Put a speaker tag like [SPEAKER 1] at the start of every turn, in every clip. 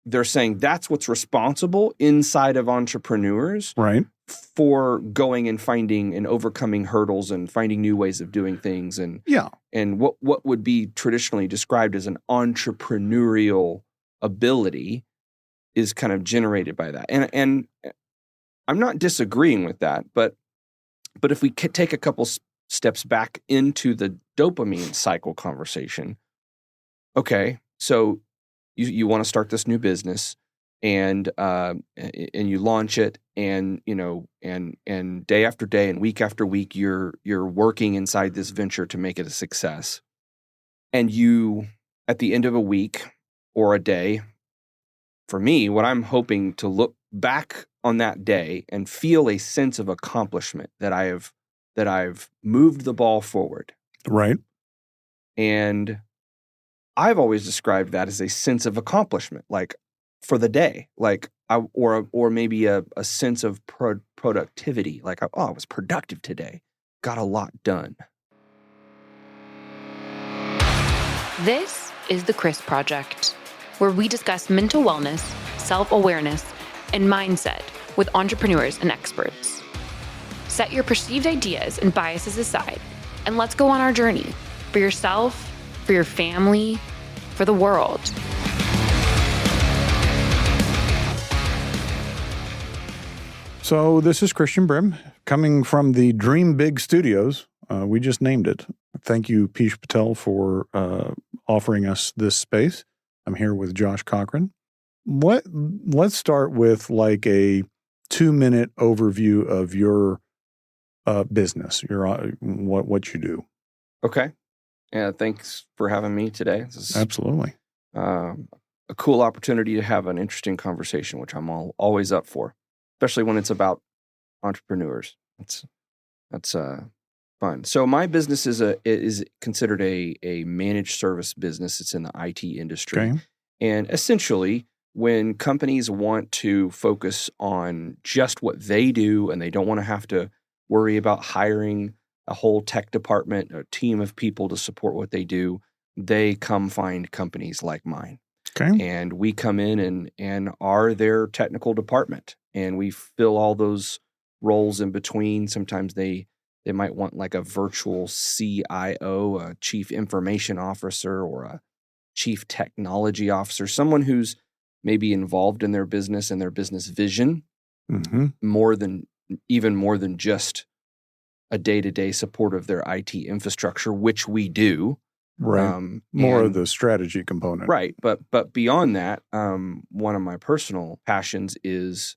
[SPEAKER 1] they're saying that's what's responsible inside of entrepreneurs
[SPEAKER 2] Right.
[SPEAKER 1] for going and finding and overcoming hurdles and finding new ways of doing things. And what would be traditionally described as an entrepreneurial ability is kind of generated by that. And I'm not disagreeing with that, but if we take a couple steps back into the dopamine cycle conversation, okay, so you want to start this new business, and you launch it, and and day after day and week after week, you're working inside this venture to make it a success. And you, at the end of a week or a day, for me, what I'm hoping to look back on that day and feel a sense of accomplishment that I've moved the ball forward.
[SPEAKER 2] Right.
[SPEAKER 1] And I've always described that as a sense of accomplishment, like for the day, like or maybe a sense of productivity, like I was productive today, got a lot done.
[SPEAKER 3] This is the Chris Project, where we discuss mental wellness, self-awareness, and mindset with entrepreneurs and experts. Set your perceived ideas and biases aside, and let's go on our journey for yourself, for your family, for the world.
[SPEAKER 2] So this is Christian Brim, coming from the Dream Big Studios. We just named it. Thank you, Pish Patel, for offering us this space. I'm here with Josh Cochran. Let's start with like a 2-minute overview of your business, what you do.
[SPEAKER 1] Okay. Yeah, thanks for having me today. This is
[SPEAKER 2] Absolutely
[SPEAKER 1] a cool opportunity to have an interesting conversation, which I'm always up for, especially when it's about entrepreneurs. That's fun. So my business is considered a managed service business. It's in the IT industry.
[SPEAKER 2] Okay.
[SPEAKER 1] And essentially, when companies want to focus on just what they do and they don't want to have to worry about hiring a whole tech department, a team of people to support what they do, they come find companies like mine.
[SPEAKER 2] Okay.
[SPEAKER 1] And we come in and are their technical department, and we fill all those roles in between. Sometimes they might want like a virtual CIO, a chief information officer, or a chief technology officer, someone who's maybe involved in their business and their business vision more than just a day-to-day support of their IT infrastructure, which we do.
[SPEAKER 2] Right. More of the strategy component.
[SPEAKER 1] Right. But beyond that, one of my personal passions is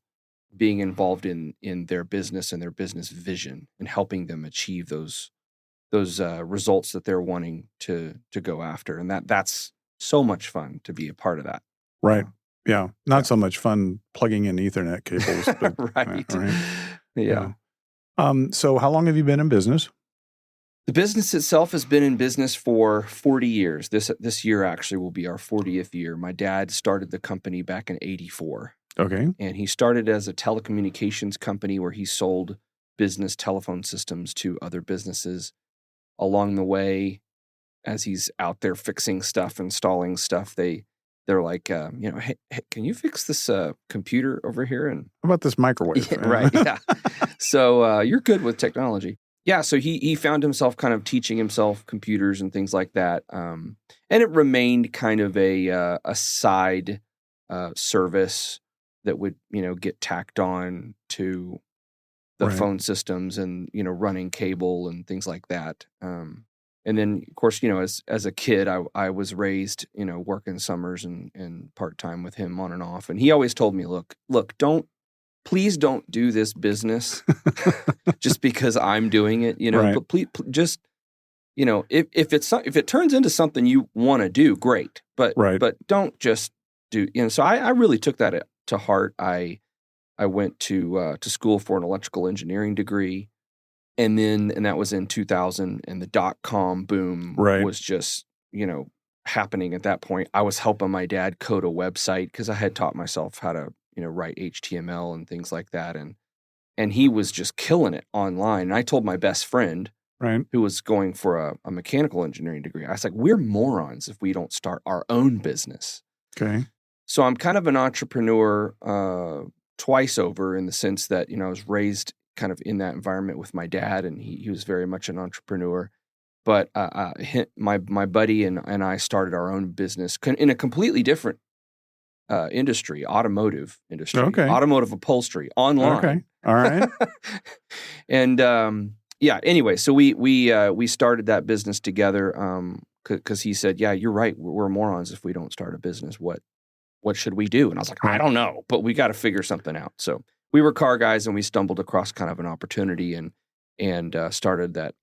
[SPEAKER 1] being involved in their business and their business vision and helping them achieve those results that they're wanting to go after. And that's so much fun to be a part of that.
[SPEAKER 2] Right. Yeah. Not so much fun plugging in Ethernet cables. But,
[SPEAKER 1] right. Yeah.
[SPEAKER 2] So how long have you been in business?
[SPEAKER 1] The business itself has been in business for 40 years. This year actually will be our 40th year. My dad started the company back in 1984.
[SPEAKER 2] Okay.
[SPEAKER 1] And he started as a telecommunications company where he sold business telephone systems to other businesses. Along the way, as he's out there fixing stuff, installing stuff, they're like, hey, can you fix this computer over here? And
[SPEAKER 2] how about this microwave?
[SPEAKER 1] Yeah, right. Yeah. So you're good with technology. Yeah. So he found himself kind of teaching himself computers and things like that. And it remained kind of a side service that would, get tacked on to the phone systems and, running cable and things like that. And then, of course, as a kid, I was raised, working summers and part-time with him on and off. And he always told me, look, please don't do this business just because I'm doing it, but please, just, if it turns into something you want to do, great. But don't just do, so I really took that to heart. I went to school for an electrical engineering degree. And that was in 2000, and the .com boom was just, happening at that point. I was helping my dad code a website because I had taught myself how to, write HTML and things like that. And he was just killing it online. And I told my best friend, who was going for a mechanical engineering degree, I was like, we're morons if we don't start our own business.
[SPEAKER 2] Okay.
[SPEAKER 1] So I'm kind of an entrepreneur twice over, in the sense that, I was raised kind of in that environment with my dad, and he was very much an entrepreneur. But my buddy and I started our own business in a completely different industry, automotive industry,
[SPEAKER 2] Okay.
[SPEAKER 1] automotive upholstery, online.
[SPEAKER 2] Okay. All right.
[SPEAKER 1] And anyway, so we started that business together because he said, yeah, you're right. We're morons if we don't start a business. What should we do? And I was like, I don't know, but we got to figure something out. So we were car guys, and we stumbled across kind of an opportunity and started that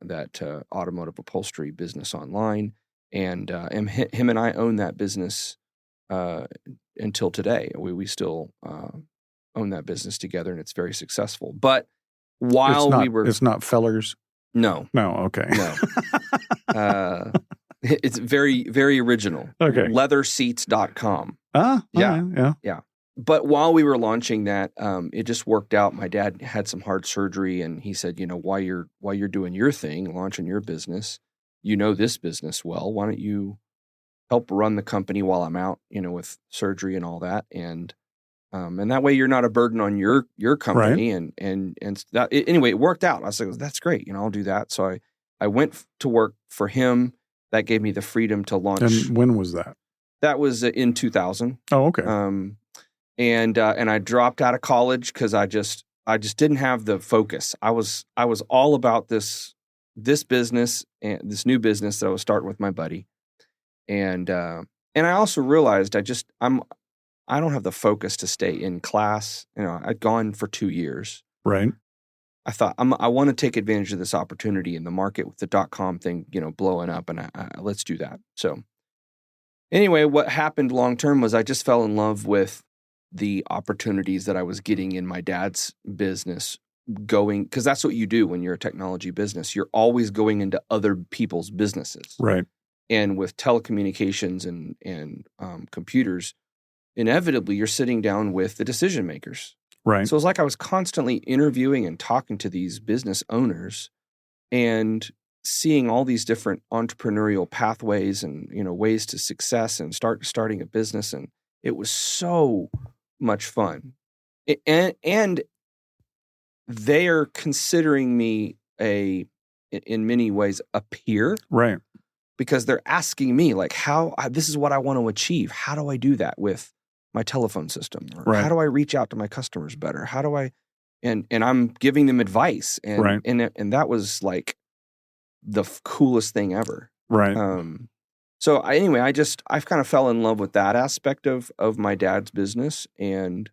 [SPEAKER 1] automotive upholstery business online. And him and I own that business until today. We still own that business together, and it's very successful. But while
[SPEAKER 2] it's not Fellers.
[SPEAKER 1] No.
[SPEAKER 2] Okay.
[SPEAKER 1] No. It's very, very original.
[SPEAKER 2] Okay.
[SPEAKER 1] Leatherseats.com.
[SPEAKER 2] Yeah.
[SPEAKER 1] But while we were launching that, it just worked out. My dad had some hard surgery, and he said, while you're doing your thing, launching your business, this business well, why don't you help run the company while I'm out, with surgery and all that, and that way you're not a burden on your company,
[SPEAKER 2] right.
[SPEAKER 1] and that, anyway, it worked out. I was like, that's great, I'll do that. So I went to work for him. That gave me the freedom to launch.
[SPEAKER 2] And when was that?
[SPEAKER 1] That was in 2000.
[SPEAKER 2] Oh, okay.
[SPEAKER 1] And I dropped out of college because I just didn't have the focus. I was all about this business and this new business that I was starting with my buddy, and I also realized I don't have the focus to stay in class. I'd gone for 2 years.
[SPEAKER 2] Right.
[SPEAKER 1] I thought I want to take advantage of this opportunity in the market with the .com thing, blowing up, and let's do that. So anyway, what happened long term was I just fell in love with the opportunities that I was getting in my dad's business, because that's what you do when you're a technology business. You're always going into other people's businesses.
[SPEAKER 2] Right.
[SPEAKER 1] And with telecommunications and computers, inevitably you're sitting down with the decision makers.
[SPEAKER 2] Right.
[SPEAKER 1] So it's like I was constantly interviewing and talking to these business owners and seeing all these different entrepreneurial pathways and, ways to success and starting a business. And it was so much fun. And they are considering me in many ways, a peer.
[SPEAKER 2] Right.
[SPEAKER 1] Because they're asking me, like, this is what I want to achieve. How do I do that with my telephone system? Or
[SPEAKER 2] right.
[SPEAKER 1] How do I reach out to my customers better? How do I, and I'm giving them advice. And,
[SPEAKER 2] right.
[SPEAKER 1] and that was like the coolest thing ever.
[SPEAKER 2] Right.
[SPEAKER 1] So I've kind of fell in love with that aspect of my dad's business, and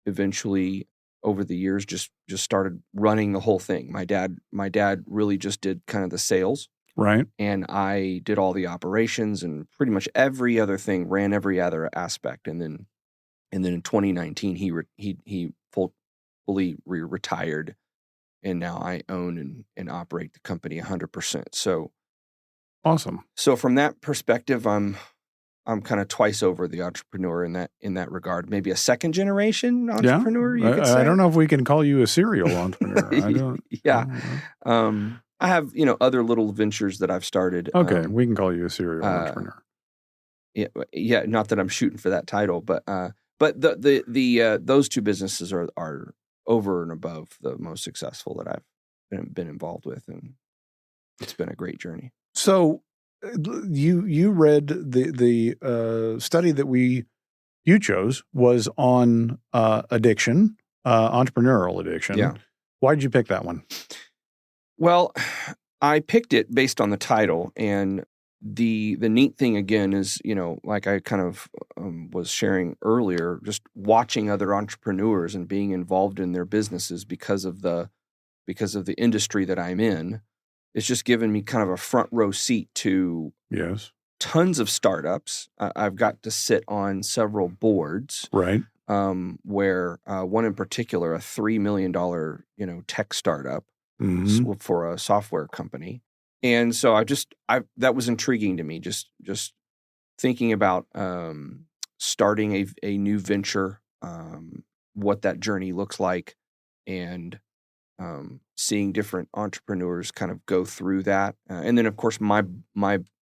[SPEAKER 1] eventually over the years just started running the whole thing. My dad really just did kind of the sales.
[SPEAKER 2] Right.
[SPEAKER 1] And I did all the operations and pretty much every other thing, ran every other aspect. And then in 2019, he fully retired, and now I own and operate the company 100%. So
[SPEAKER 2] awesome.
[SPEAKER 1] So from that perspective, I'm kind of twice over the entrepreneur in that regard. Maybe a second generation entrepreneur.
[SPEAKER 2] Yeah.
[SPEAKER 1] You could say.
[SPEAKER 2] I don't know if we can call you a serial entrepreneur.
[SPEAKER 1] Yeah. I have, other little ventures that I've started.
[SPEAKER 2] Okay, we can call you a serial entrepreneur.
[SPEAKER 1] Yeah. Not that I'm shooting for that title, but the those two businesses are over and above the most successful that I've been involved with, and it's been a great journey.
[SPEAKER 2] So, you read the study that you chose was on addiction, entrepreneurial addiction.
[SPEAKER 1] Yeah.
[SPEAKER 2] Why did you pick that one?
[SPEAKER 1] Well, I picked it based on the title, and the neat thing again is, like I kind of was sharing earlier, just watching other entrepreneurs and being involved in their businesses because of the industry that I'm in. It's just given me kind of a front row seat to tons of startups. I've got to sit on several boards,
[SPEAKER 2] right?
[SPEAKER 1] Where one in particular, a $3 million tech startup.
[SPEAKER 2] Mm-hmm.
[SPEAKER 1] For a software company. And so that was intriguing to me, just thinking about starting a new venture, what that journey looks like, and seeing different entrepreneurs kind of go through that. And then, of course, my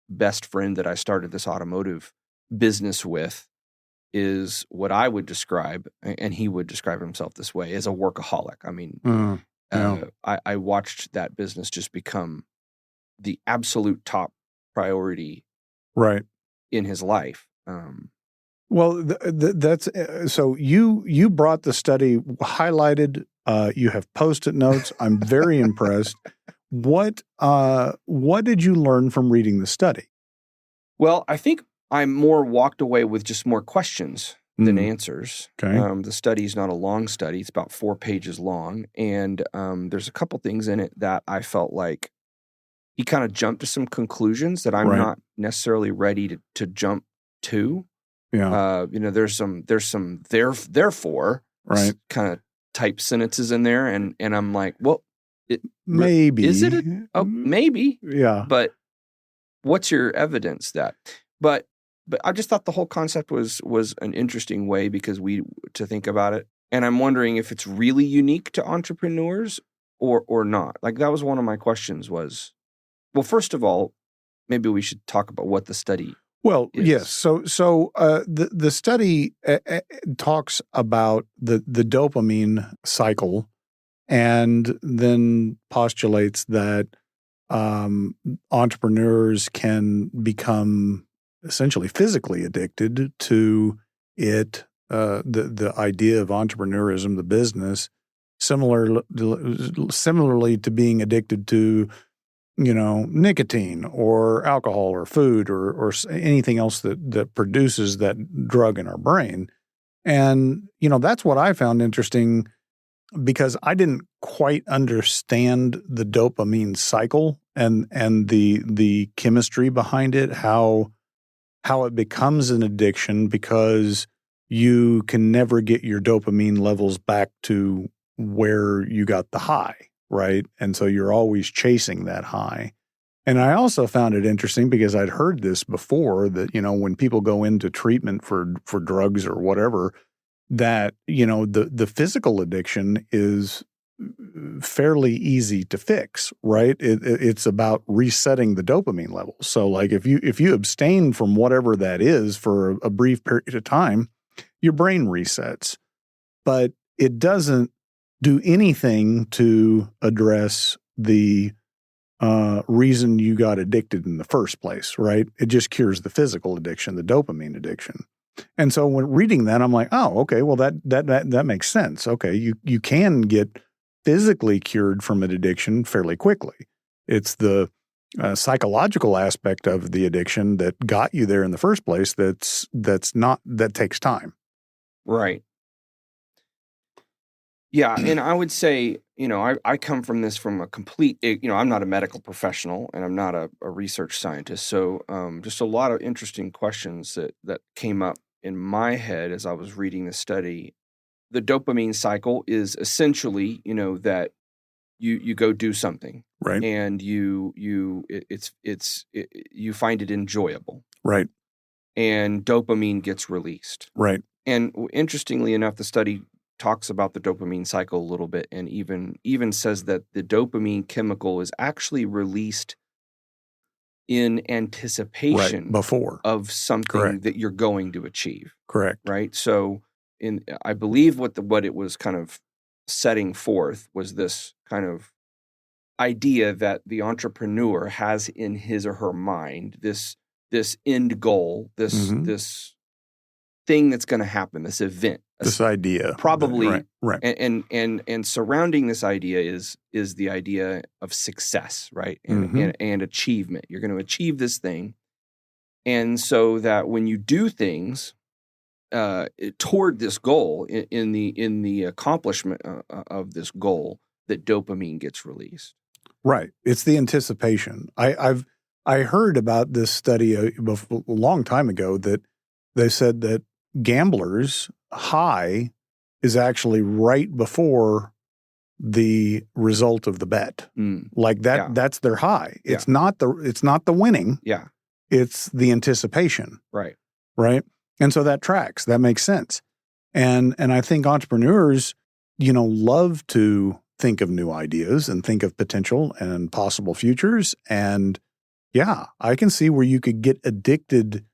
[SPEAKER 1] best friend that I started this automotive business with is what I would describe, and he would describe himself this way, as a workaholic. I mean,
[SPEAKER 2] yeah.
[SPEAKER 1] I watched that business just become the absolute top priority
[SPEAKER 2] Right.
[SPEAKER 1] in his life.
[SPEAKER 2] Well, that's so you brought the study highlighted. You have Post-it notes. I'm very impressed. What did you learn from reading the study?
[SPEAKER 1] Well, I think I more walked away with just more questions than answers.
[SPEAKER 2] Okay.
[SPEAKER 1] The study's not a long study. It's about 4 pages long. And there's a couple things in it that I felt like he kind of jumped to some conclusions that I'm
[SPEAKER 2] Right.
[SPEAKER 1] not necessarily ready to jump to.
[SPEAKER 2] Yeah.
[SPEAKER 1] There's some therefore
[SPEAKER 2] Right.
[SPEAKER 1] kind of type sentences in there. And I'm like, well,
[SPEAKER 2] Maybe.
[SPEAKER 1] is it? Maybe.
[SPEAKER 2] Yeah.
[SPEAKER 1] But what's your evidence that? But I just thought the whole concept was an interesting way to think about it. And I'm wondering if it's really unique to entrepreneurs or not. Like, that was one of my questions was, well, first of all, maybe we should talk about what the study
[SPEAKER 2] Well,
[SPEAKER 1] is.
[SPEAKER 2] yes. So the study talks about the dopamine cycle, and then postulates that entrepreneurs can become essentially physically addicted to it. The idea of entrepreneurism, the business, similarly to being addicted to, nicotine or alcohol or food or anything else that produces that drug in our brain. And, that's what I found interesting, because I didn't quite understand the dopamine cycle and the chemistry behind it, how it becomes an addiction, because you can never get your dopamine levels back to where you got the high. Right. And so you're always chasing that high. And I also found it interesting because I'd heard this before that, when people go into treatment for drugs or whatever, that, the physical addiction is fairly easy to fix, right? It's about resetting the dopamine level. So like if you abstain from whatever that is for a brief period of time, your brain resets. But it doesn't do anything to address the reason you got addicted in the first place, right? It just cures the physical addiction, the dopamine addiction. And so when reading that, I'm like, oh, okay, well that makes sense. Okay, you can get physically cured from an addiction fairly quickly. It's the psychological aspect of the addiction that got you there in the first place that takes time.
[SPEAKER 1] Right. Yeah, and I would say, I come from this from a complete, I'm not a medical professional and I'm not a research scientist. So just a lot of interesting questions that came up in my head as I was reading the study. The dopamine cycle is essentially, that you go do something,
[SPEAKER 2] right,
[SPEAKER 1] and you find it enjoyable,
[SPEAKER 2] right,
[SPEAKER 1] and dopamine gets released,
[SPEAKER 2] right.
[SPEAKER 1] And interestingly enough, the study talks about the dopamine cycle a little bit, and even says that the dopamine chemical is actually released in anticipation
[SPEAKER 2] before
[SPEAKER 1] of something
[SPEAKER 2] Correct.
[SPEAKER 1] that you're going to achieve.
[SPEAKER 2] Correct.
[SPEAKER 1] Right. So I believe what it was kind of setting forth was this kind of idea that the entrepreneur has in his or her mind this end goal, this thing that's going to happen, this event,
[SPEAKER 2] this idea,
[SPEAKER 1] probably,
[SPEAKER 2] right.
[SPEAKER 1] And surrounding this idea is the idea of success, right, and achievement. You're going to achieve this thing, and so that when you do things toward this goal, in the accomplishment of this goal, that dopamine gets released.
[SPEAKER 2] Right. It's the anticipation. I heard about this study a long time ago that they said that gamblers' high is actually right before the result of the bet. Like that.
[SPEAKER 1] Yeah.
[SPEAKER 2] That's their high. It's not the winning.
[SPEAKER 1] Yeah.
[SPEAKER 2] It's the anticipation.
[SPEAKER 1] Right.
[SPEAKER 2] Right. And so that tracks. That makes sense. And I think entrepreneurs, love to think of new ideas and think of potential and possible futures. And yeah, I can see where you could get addicted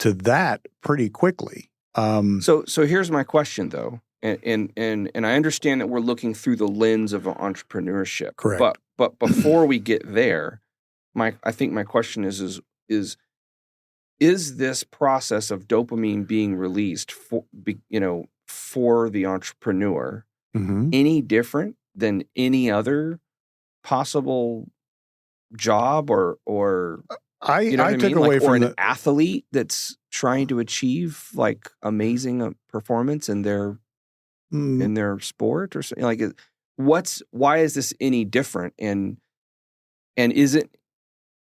[SPEAKER 2] to that pretty quickly.
[SPEAKER 1] So here's my question though, and I understand that we're looking through the lens of entrepreneurship.
[SPEAKER 2] Correct.
[SPEAKER 1] But before we get there, I think my question is this process of dopamine being released for the entrepreneur any different than any other possible job or
[SPEAKER 2] I
[SPEAKER 1] what
[SPEAKER 2] took
[SPEAKER 1] I mean?
[SPEAKER 2] away from
[SPEAKER 1] an athlete that's trying to achieve like amazing performance in their sport or something like why is this any different? And is it,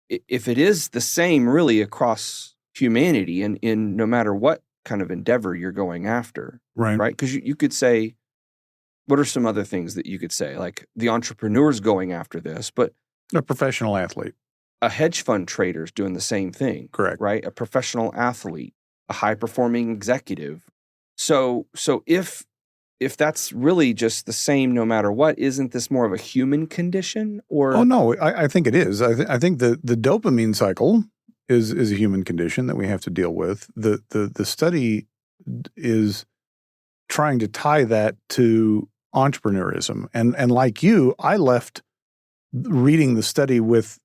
[SPEAKER 1] if it is the same really across humanity and in no matter what kind of endeavor you're going after, right? Because you could say, what are some other things that you could say? Like the entrepreneur's going after this, but
[SPEAKER 2] a professional athlete.
[SPEAKER 1] A hedge fund trader's doing the same thing.
[SPEAKER 2] Correct.
[SPEAKER 1] Right? A professional athlete, a high-performing executive. So if that's really just the same no matter what, isn't this more of a human condition? Or
[SPEAKER 2] Oh, no, I think it is. I think the dopamine cycle is a human condition that we have to deal with. The study is trying to tie that to entrepreneurism. And like you, I left reading the study with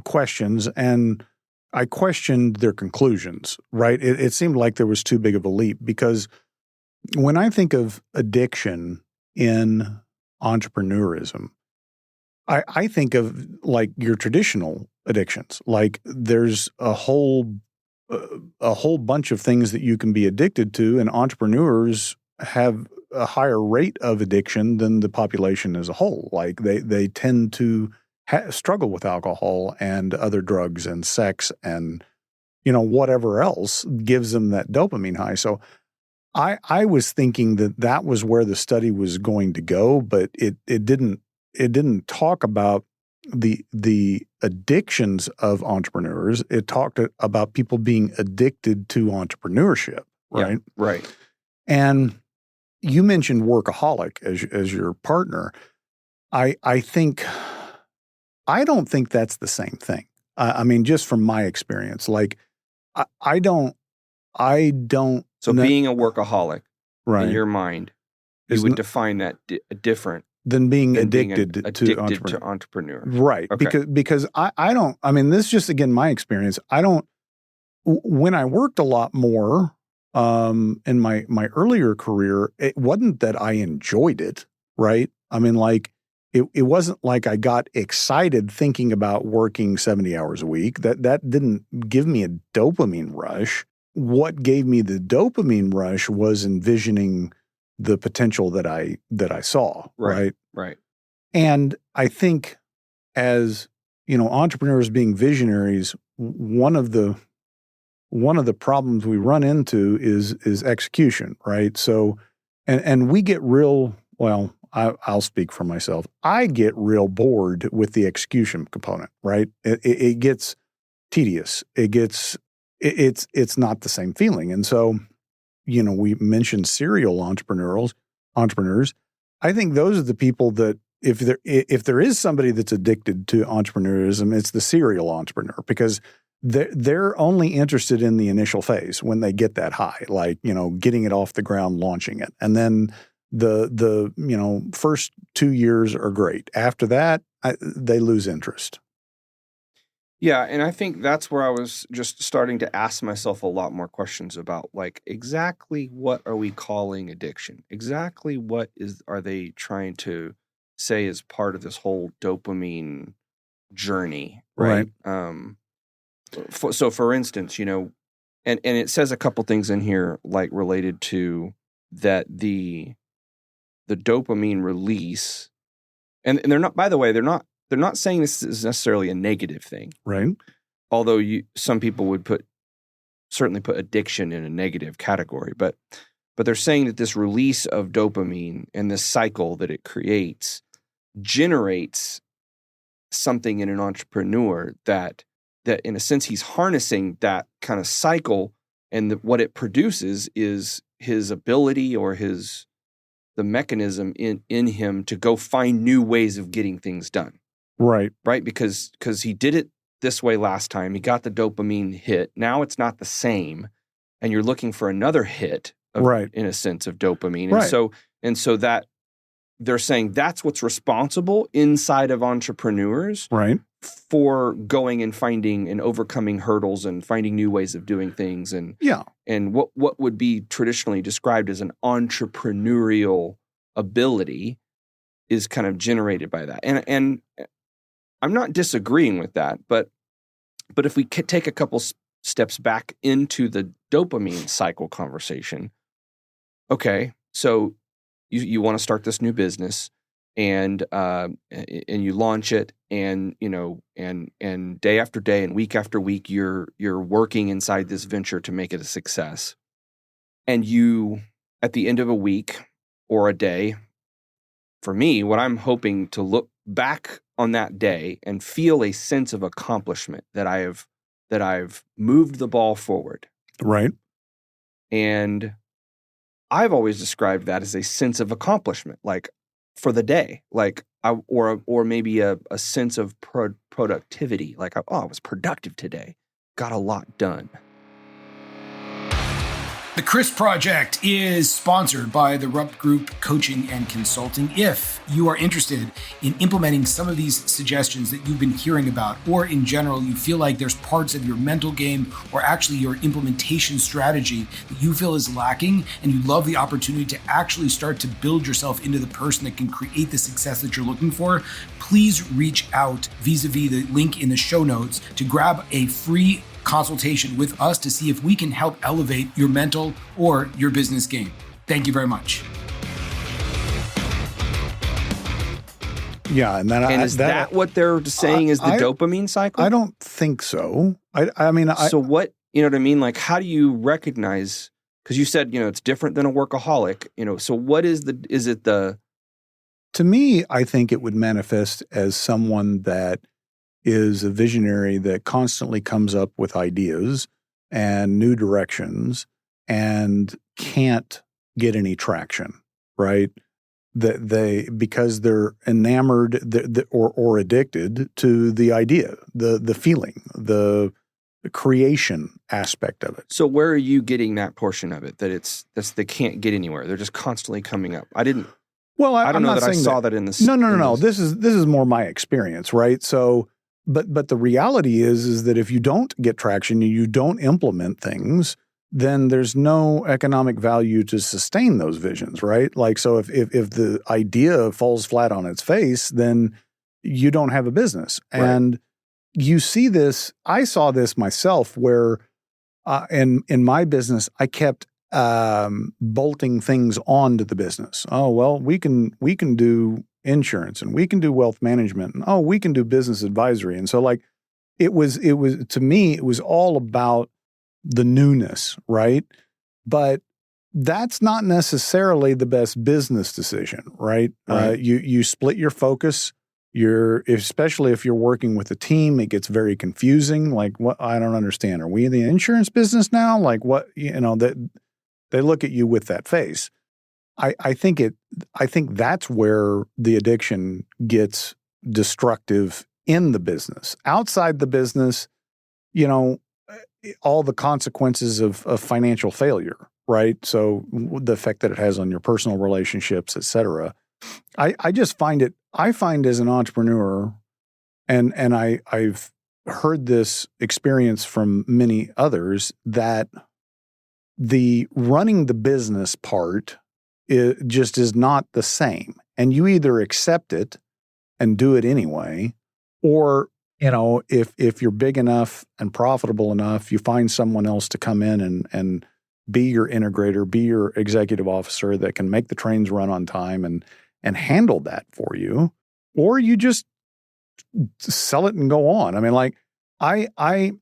[SPEAKER 2] questions, and I questioned their conclusions, right? It seemed like there was too big of a leap, because when I think of addiction in entrepreneurism, I think of like your traditional addictions. Like there's a whole bunch of things that you can be addicted to, and entrepreneurs have a higher rate of addiction than the population as a whole. Like they tend to struggle with alcohol and other drugs and sex and, whatever else gives them that dopamine high. So I was thinking that was where the study was going to go, but it didn't talk about the addictions of entrepreneurs. It talked about people being addicted to entrepreneurship, right?
[SPEAKER 1] Yeah, right.
[SPEAKER 2] And you mentioned workaholic as your partner. I don't think that's the same thing. I mean, just from my experience, like I don't.
[SPEAKER 1] So being a workaholic,
[SPEAKER 2] right,
[SPEAKER 1] in your mind, you would define that different
[SPEAKER 2] than being addicted to
[SPEAKER 1] entrepreneur.
[SPEAKER 2] Right. Okay. Because I don't, I mean, this is just, again, my experience. When I worked a lot more in my earlier career, it wasn't that I enjoyed it, right? I mean, like, it wasn't like I got excited thinking about working 70 hours a week. That didn't give me a dopamine rush. What gave me the dopamine rush was envisioning the potential that I saw, right?
[SPEAKER 1] Right.
[SPEAKER 2] And I think as, entrepreneurs being visionaries, one of the problems we run into is execution, right? So, and we get real, well, I'll speak for myself. I get real bored with the execution component, right? It gets tedious. It's not the same feeling. And so, we mentioned serial entrepreneurs. I think those are the people that if there is somebody that's addicted to entrepreneurism, it's the serial entrepreneur, because they're only interested in the initial phase when they get that high, like, getting it off the ground, launching it. And then the first 2 years are great. After that, they lose interest.
[SPEAKER 1] Yeah, and I think that's where I was just starting to ask myself a lot more questions about, like, exactly what are we calling addiction? Exactly what are they trying to say is part of this whole dopamine journey, right? So for instance, and it says a couple things in here, like related to that the dopamine release, and they're not, by the way, they're not saying this is necessarily a negative thing.
[SPEAKER 2] Right.
[SPEAKER 1] Although some people would certainly put addiction in a negative category, but they're saying that this release of dopamine and this cycle that it creates generates something in an entrepreneur that in a sense he's harnessing that kind of cycle, and what it produces is his ability or the mechanism in him to go find new ways of getting things done.
[SPEAKER 2] Right.
[SPEAKER 1] Right. Because he did it this way last time. He got the dopamine hit. Now it's not the same. And you're looking for another hit
[SPEAKER 2] right.
[SPEAKER 1] in a sense of dopamine.
[SPEAKER 2] Right.
[SPEAKER 1] And so that they're saying that's what's responsible inside of entrepreneurs
[SPEAKER 2] Right.
[SPEAKER 1] for going and finding and overcoming hurdles and finding new ways of doing things. And what would be traditionally described as an entrepreneurial ability is kind of generated by that. And I'm not disagreeing with that, but if we take a couple steps back into the dopamine cycle conversation, okay, so you want to start this new business, and you launch it, and and day after day and week after week you're working inside this venture to make it a success. And you, at the end of a week or a day, for me, what I'm hoping to look back on that day and feel a sense of accomplishment that I've moved the ball forward.
[SPEAKER 2] Right.
[SPEAKER 1] And I've always described that as a sense of accomplishment, like for the day, like or maybe a sense of productivity, like I was productive today, got a lot done.
[SPEAKER 4] The Chris Project is sponsored by the Rupp Group Coaching and Consulting. If you are interested in implementing some of these suggestions that you've been hearing about, or in general, you feel like there's parts of your mental game or actually your implementation strategy that you feel is lacking, and you love the opportunity to actually start to build yourself into the person that can create the success that you're looking for, please reach out vis-a-vis the link in the show notes to grab a free consultation with us to see if we can help elevate your mental or your business game. Thank you very much.
[SPEAKER 2] Yeah, and
[SPEAKER 1] is that what they're saying is the dopamine cycle?
[SPEAKER 2] I don't think so. I mean,
[SPEAKER 1] so what, you know what I mean? Like, how do you recognize? Because you said, it's different than a workaholic. So what is it?
[SPEAKER 2] To me, I think it would manifest as someone that is a visionary that constantly comes up with ideas and new directions and can't get any traction, right? That because they're enamored or addicted to the idea, the feeling, the creation aspect of it.
[SPEAKER 1] So where are you getting that portion of it? That they can't get anywhere. They're just constantly coming up. I don't know that I saw that in the
[SPEAKER 2] No. This is more my experience, right? So. But the reality is that if you don't get traction, you don't implement things, then there's no economic value to sustain those visions, right? Like, so if the idea falls flat on its face, then you don't have a business. Right. And you see this, I saw this myself where in my business, I kept bolting things onto the business. Oh, well, we can do insurance, and we can do wealth management, and we can do business advisory. And so like it was to me, it was all about the newness, right? But that's not necessarily the best business decision, right? You split your focus. Especially if you're working with a team, it gets very confusing. Like, what? I don't understand. Are we in the insurance business now? Like, what? That they look at you with that face. I think that's where the addiction gets destructive in the business. Outside the business, all the consequences of financial failure, right? So the effect that it has on your personal relationships, et cetera. I find as an entrepreneur, and I've heard this experience from many others, that the running the business part it just is not the same. And you either accept it and do it anyway, or, if you're big enough and profitable enough, you find someone else to come in and be your integrator, be your executive officer that can make the trains run on time and handle that for you, or you just sell it and go on. I mean, like I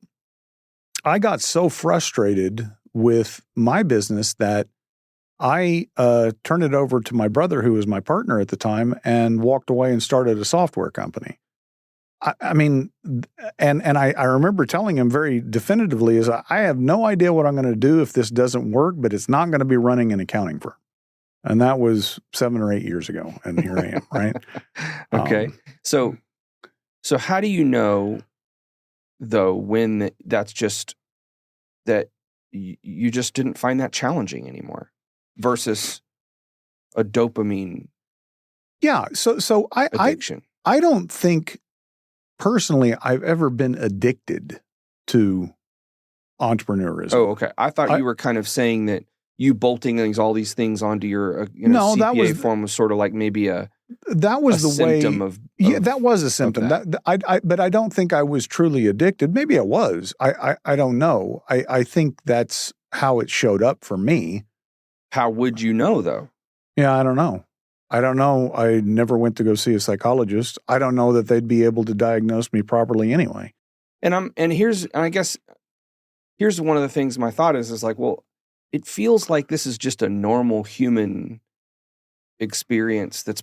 [SPEAKER 2] got so frustrated with my business that I turned it over to my brother, who was my partner at the time, and walked away and started a software company. I mean, and I remember telling him very definitively, is I have no idea what I'm going to do if this doesn't work, but it's not going to be running an accounting firm. And that was 7 or 8 years ago, and here I am, right?
[SPEAKER 1] Okay. So how do you know, though, when that's just that you just didn't find that challenging anymore? versus a dopamine
[SPEAKER 2] Yeah. So
[SPEAKER 1] addiction.
[SPEAKER 2] I don't think personally I've ever been addicted to entrepreneurism.
[SPEAKER 1] Oh, okay. I thought you were kind of saying that you bolting all these things onto your
[SPEAKER 2] No,
[SPEAKER 1] CPA
[SPEAKER 2] that was
[SPEAKER 1] form was sort of like maybe
[SPEAKER 2] that was the
[SPEAKER 1] symptom
[SPEAKER 2] way.
[SPEAKER 1] of
[SPEAKER 2] Yeah, that was a symptom.
[SPEAKER 1] that.
[SPEAKER 2] But I don't think I was truly addicted. Maybe I was. I don't know. I think that's how it showed up for me.
[SPEAKER 1] How would you know though?
[SPEAKER 2] Yeah, I don't know. I never went to go see a psychologist. I don't know that they'd be able to diagnose me properly anyway.
[SPEAKER 1] And I guess here's one of the things my thought is like, well, it feels like this is just a normal human experience. This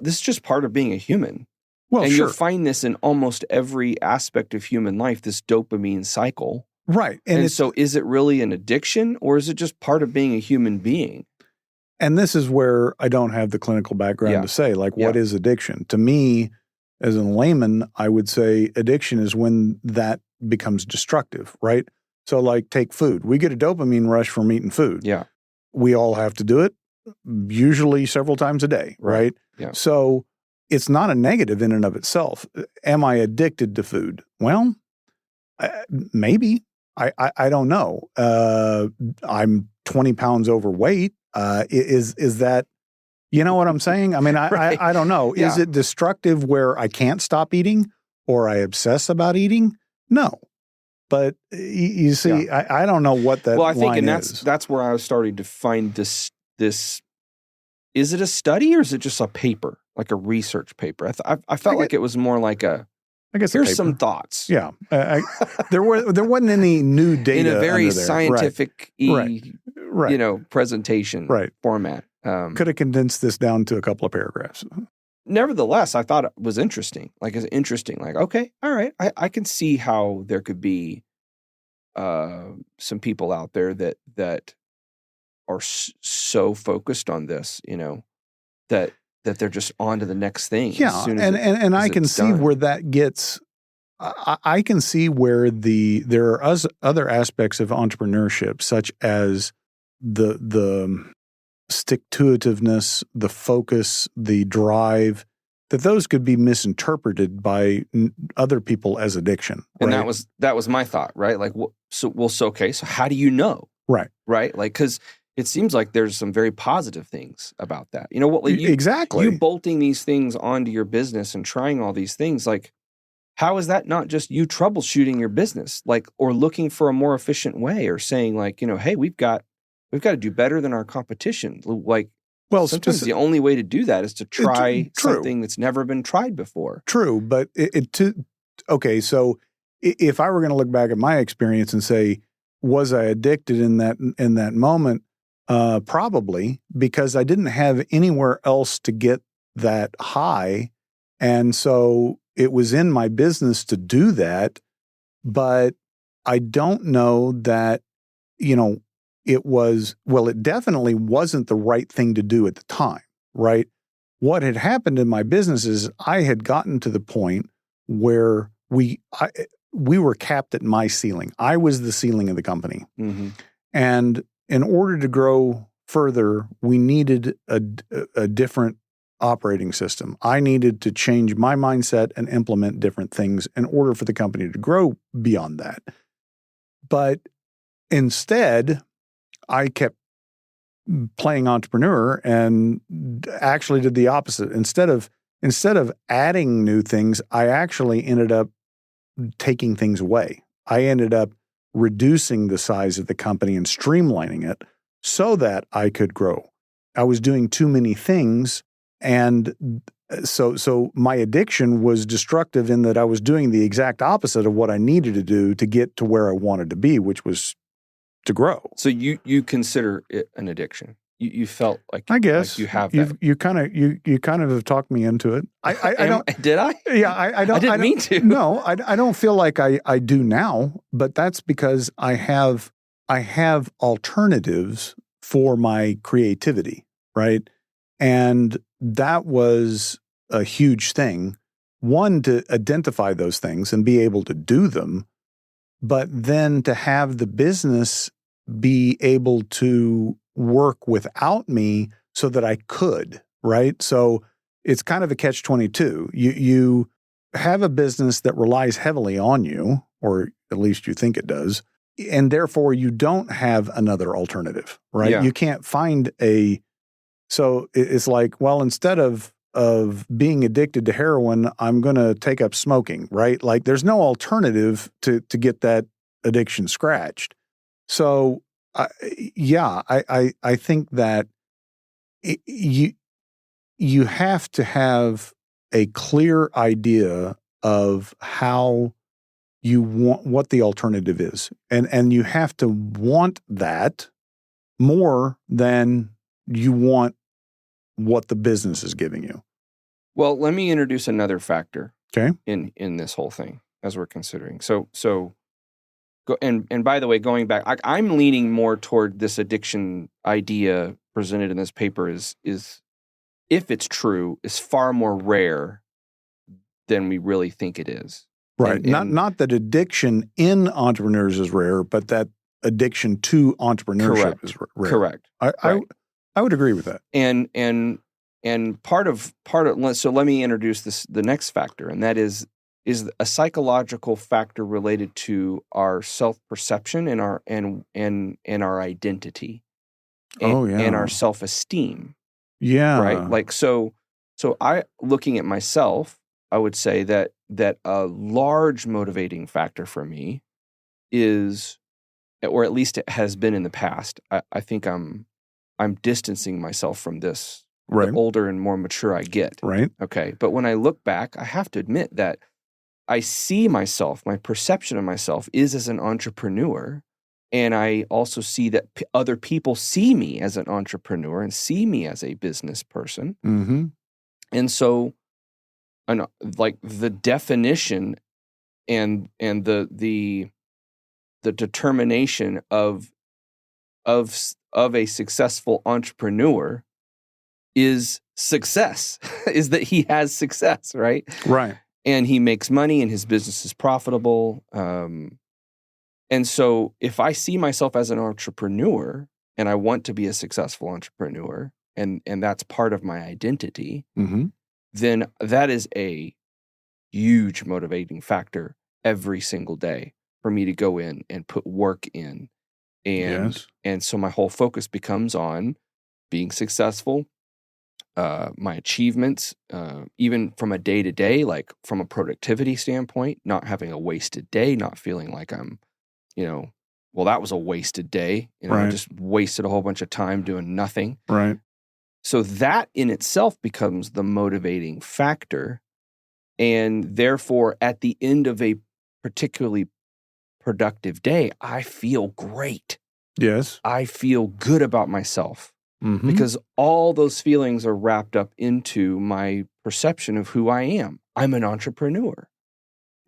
[SPEAKER 1] is just part of being a human.
[SPEAKER 2] Well,
[SPEAKER 1] and
[SPEAKER 2] sure.
[SPEAKER 1] you'll find this in almost every aspect of human life, this dopamine cycle.
[SPEAKER 2] Right.
[SPEAKER 1] And so is it really an addiction or is it just part of being a human being?
[SPEAKER 2] And this is where I don't have the clinical background to say, like, what is addiction? To me, as a layman, I would say addiction is when that becomes destructive, right? So like take food. We get a dopamine rush from eating food.
[SPEAKER 1] Yeah.
[SPEAKER 2] We all have to do it, usually several times a day, right?
[SPEAKER 1] Yeah.
[SPEAKER 2] So it's not a negative in and of itself. Am I addicted to food? Well, maybe. I don't know. I'm 20 pounds overweight. Is that, you know what I'm saying? I mean, I don't know.
[SPEAKER 1] Yeah.
[SPEAKER 2] Is it destructive where I can't stop eating or I obsess about eating? No. But you see, I don't know what that
[SPEAKER 1] I think,
[SPEAKER 2] line
[SPEAKER 1] and
[SPEAKER 2] is.
[SPEAKER 1] that's where I was starting to find this. Is it a study or is it just a paper, like a research paper? I felt like it was more like
[SPEAKER 2] I guess
[SPEAKER 1] here's some thoughts.
[SPEAKER 2] Yeah, there wasn't any new data
[SPEAKER 1] in a very
[SPEAKER 2] under there.
[SPEAKER 1] scientific,
[SPEAKER 2] right.
[SPEAKER 1] presentation format.
[SPEAKER 2] Could have condensed this down to a couple of paragraphs.
[SPEAKER 1] Nevertheless, I thought it was interesting. Like, it's interesting. Like, okay, all right, I can see how there could be some people out there that are so focused on this, that they're just on to the next thing.
[SPEAKER 2] Yeah, and I can see where that gets. I can see where there are other aspects of entrepreneurship, such as the stick-to-itiveness, the focus, the drive, that those could be misinterpreted by other people as addiction.
[SPEAKER 1] And
[SPEAKER 2] right?
[SPEAKER 1] that was my thought, right? Like, so how do you know?
[SPEAKER 2] Right.
[SPEAKER 1] Right? Like, because it seems like there's some very positive things about that. You know what? Like
[SPEAKER 2] exactly.
[SPEAKER 1] You bolting these things onto your business and trying all these things, like, how is that not just you troubleshooting your business, like, or looking for a more efficient way, or saying like, hey, we've got to do better than our competition. Like, well, sometimes the only way to do that is to try something that's never been tried before.
[SPEAKER 2] True, but okay. So if I were going to look back at my experience and say, was I addicted in that moment? Probably, because I didn't have anywhere else to get that high. And so it was in my business to do that. But I don't know that, it definitely wasn't the right thing to do at the time, right? What had happened in my business is I had gotten to the point where we were capped at my ceiling. I was the ceiling of the company. Mm-hmm. And in order to grow further, we needed a different operating system. I needed to change my mindset and implement different things in order for the company to grow beyond that. But instead, I kept playing entrepreneur and actually did the opposite. Instead of adding new things, I actually ended up taking things away. I ended up reducing the size of the company and streamlining it so that I could grow. I was doing too many things, and so my addiction was destructive in that I was doing the exact opposite of what I needed to do to get to where I wanted to be, which was to grow.
[SPEAKER 1] So you consider it an addiction? You felt like,
[SPEAKER 2] I guess,
[SPEAKER 1] like you have that.
[SPEAKER 2] You kind of have talked me into it. I don't.
[SPEAKER 1] Did I?
[SPEAKER 2] Yeah, I don't.
[SPEAKER 1] I didn't mean to.
[SPEAKER 2] No, I don't feel like I do now. But that's because I have alternatives for my creativity, right? And that was a huge thing. One, to identify those things and be able to do them, but then to have the business be able to work without me so that I could, right? So it's kind of a catch-22. You have a business that relies heavily on you, or at least you think it does, and therefore you don't have another alternative, right?
[SPEAKER 1] Yeah.
[SPEAKER 2] You can't find so it's like, well, instead of being addicted to heroin, I'm going to take up smoking, right? Like there's no alternative to get that addiction scratched. So I think that you have to have a clear idea of how you want, what the alternative is. And you have to want that more than you want what the business is giving you.
[SPEAKER 1] Well, let me introduce another factor
[SPEAKER 2] Okay.
[SPEAKER 1] in this whole thing as we're considering. And by the way, going back, I'm leaning more toward this addiction idea presented in this paper is if it's true, is far more rare than we really think it is.
[SPEAKER 2] Right. Not that addiction in entrepreneurs is rare, but that addiction to entrepreneurship is rare.
[SPEAKER 1] Correct.
[SPEAKER 2] I would agree with that.
[SPEAKER 1] And part of so let me introduce the next factor, and that is a psychological factor related to our self-perception and our identity and our self-esteem.
[SPEAKER 2] Yeah.
[SPEAKER 1] Right? Like so I looking at myself, I would say that a large motivating factor for me is, or at least it has been in the past. I think I'm distancing myself from this the older and more mature I get.
[SPEAKER 2] Right.
[SPEAKER 1] Okay. But when I look back, I have to admit that I see myself, my perception of myself is as an entrepreneur. And I also see that other people see me as an entrepreneur and see me as a business person.
[SPEAKER 2] Mm-hmm.
[SPEAKER 1] And so, like the definition and the determination of a successful entrepreneur is success, is that he has success, right?
[SPEAKER 2] Right.
[SPEAKER 1] And he makes money and his business is profitable. And so if I see myself as an entrepreneur and I want to be a successful entrepreneur and that's part of my identity,
[SPEAKER 2] mm-hmm.
[SPEAKER 1] then that is a huge motivating factor every single day for me to go in and put work in. And so my whole focus becomes on being successful, my achievements, even from a day-to-day, like from a productivity standpoint, not having a wasted day, not feeling like I'm, well, that was a wasted day. I just wasted a whole bunch of time doing nothing.
[SPEAKER 2] Right.
[SPEAKER 1] So that in itself becomes the motivating factor. And therefore, at the end of a particularly productive day, I feel great.
[SPEAKER 2] Yes.
[SPEAKER 1] I feel good about myself.
[SPEAKER 2] Mm-hmm.
[SPEAKER 1] Because all those feelings are wrapped up into my perception of who I am. I'm an entrepreneur.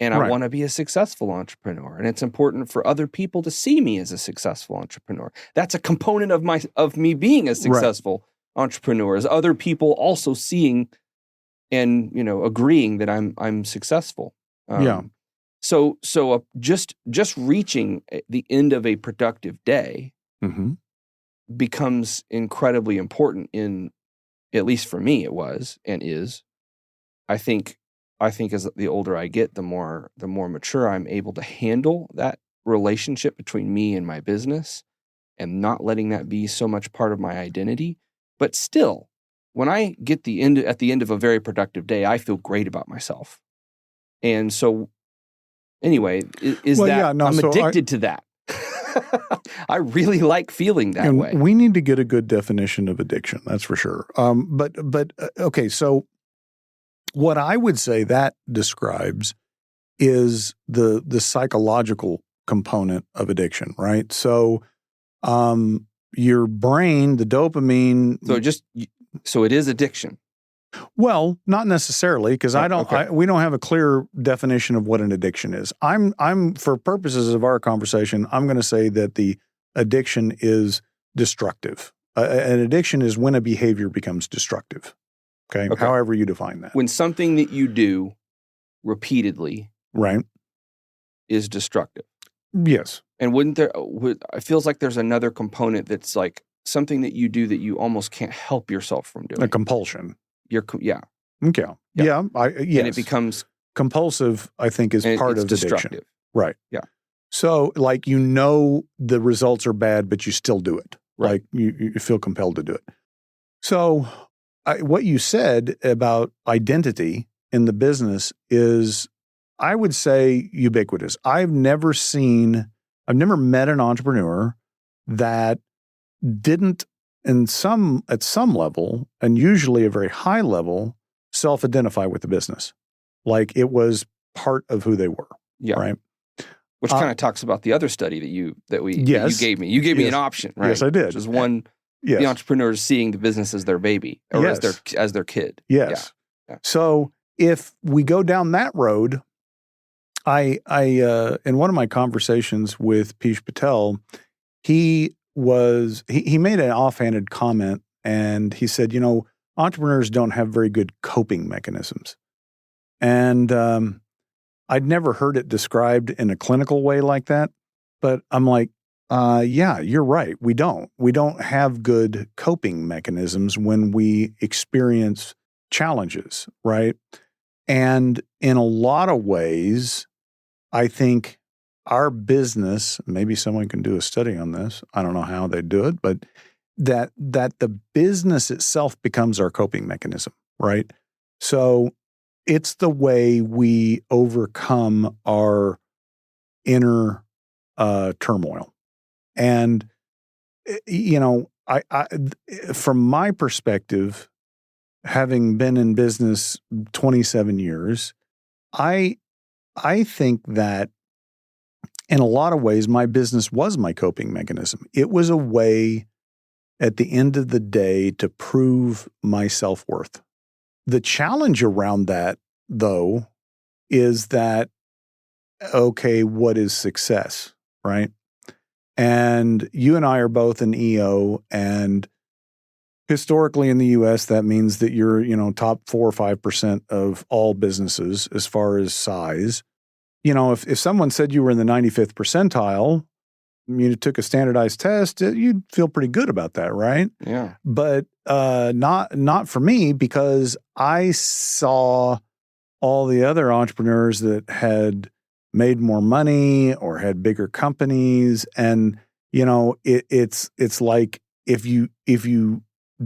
[SPEAKER 1] And I want to be a successful entrepreneur. And it's important for other people to see me as a successful entrepreneur. That's a component of me being a successful entrepreneur, is other people also seeing and agreeing that I'm successful. So just reaching the end of a productive day
[SPEAKER 2] mm-hmm.
[SPEAKER 1] becomes incredibly important at least for me it was and is. I think as the older I get, the more mature I'm able to handle that relationship between me and my business and not letting that be so much part of my identity. But still, when I get at the end of a very productive day, I feel great about myself. And so anyway, I'm addicted to that. I really like feeling that way.
[SPEAKER 2] We need to get a good definition of addiction. That's for sure. But okay. So what I would say that describes is the psychological component of addiction, right? So, your brain, the dopamine.
[SPEAKER 1] So it is addiction.
[SPEAKER 2] Well, not necessarily, because we don't have a clear definition of what an addiction is. I'm for purposes of our conversation, I'm going to say that the addiction is destructive. An addiction is when a behavior becomes destructive. Okay. However you define that.
[SPEAKER 1] When something that you do repeatedly is destructive.
[SPEAKER 2] Yes.
[SPEAKER 1] And it feels like there's another component that's like something that you do that you almost can't help yourself from doing.
[SPEAKER 2] A compulsion.
[SPEAKER 1] Yeah.
[SPEAKER 2] Okay.
[SPEAKER 1] Yeah.
[SPEAKER 2] Yes.
[SPEAKER 1] And it becomes
[SPEAKER 2] compulsive, I think, is part of
[SPEAKER 1] destructive.
[SPEAKER 2] addiction. Right.
[SPEAKER 1] Yeah.
[SPEAKER 2] So, like, the results are bad, but you still do it.
[SPEAKER 1] Right.
[SPEAKER 2] Like, you feel compelled to do it. So, what you said about identity in the business is, I would say, ubiquitous. I've never met an entrepreneur that didn't, at some level, and usually a very high level, self-identify with the business. Like, it was part of who they were.
[SPEAKER 1] Yeah.
[SPEAKER 2] Right.
[SPEAKER 1] Which kind of talks about the other study that you gave me. You gave me an option, right?
[SPEAKER 2] Yes, I did.
[SPEAKER 1] Which is one, the entrepreneurs seeing the business as their baby or as their kid.
[SPEAKER 2] Yes.
[SPEAKER 1] Yeah.
[SPEAKER 2] So if we go down that road, I in one of my conversations with Pish Patel, he made an offhanded comment, and he said, entrepreneurs don't have very good coping mechanisms. And I'd never heard it described in a clinical way like that, but I'm like, yeah, you're right. We don't have good coping mechanisms when we experience challenges, right? And in a lot of ways, I think our business, maybe someone can do a study on this. I don't know how they do it, but that the business itself becomes our coping mechanism, right? So it's the way we overcome our inner turmoil. And, I from my perspective, having been in business 27 years, I think that in a lot of ways, my business was my coping mechanism. It was a way at the end of the day to prove my self-worth. The challenge around that, though, is that, okay, what is success, right? And you and I are both an EO, and historically in the U.S., that means that you're, top 4 or 5% of all businesses as far as size. If someone said you were in the 95th percentile, you took a standardized test, you'd feel pretty good about that, right?
[SPEAKER 1] Yeah.
[SPEAKER 2] But not for me, because I saw all the other entrepreneurs that had made more money or had bigger companies, and it's like if you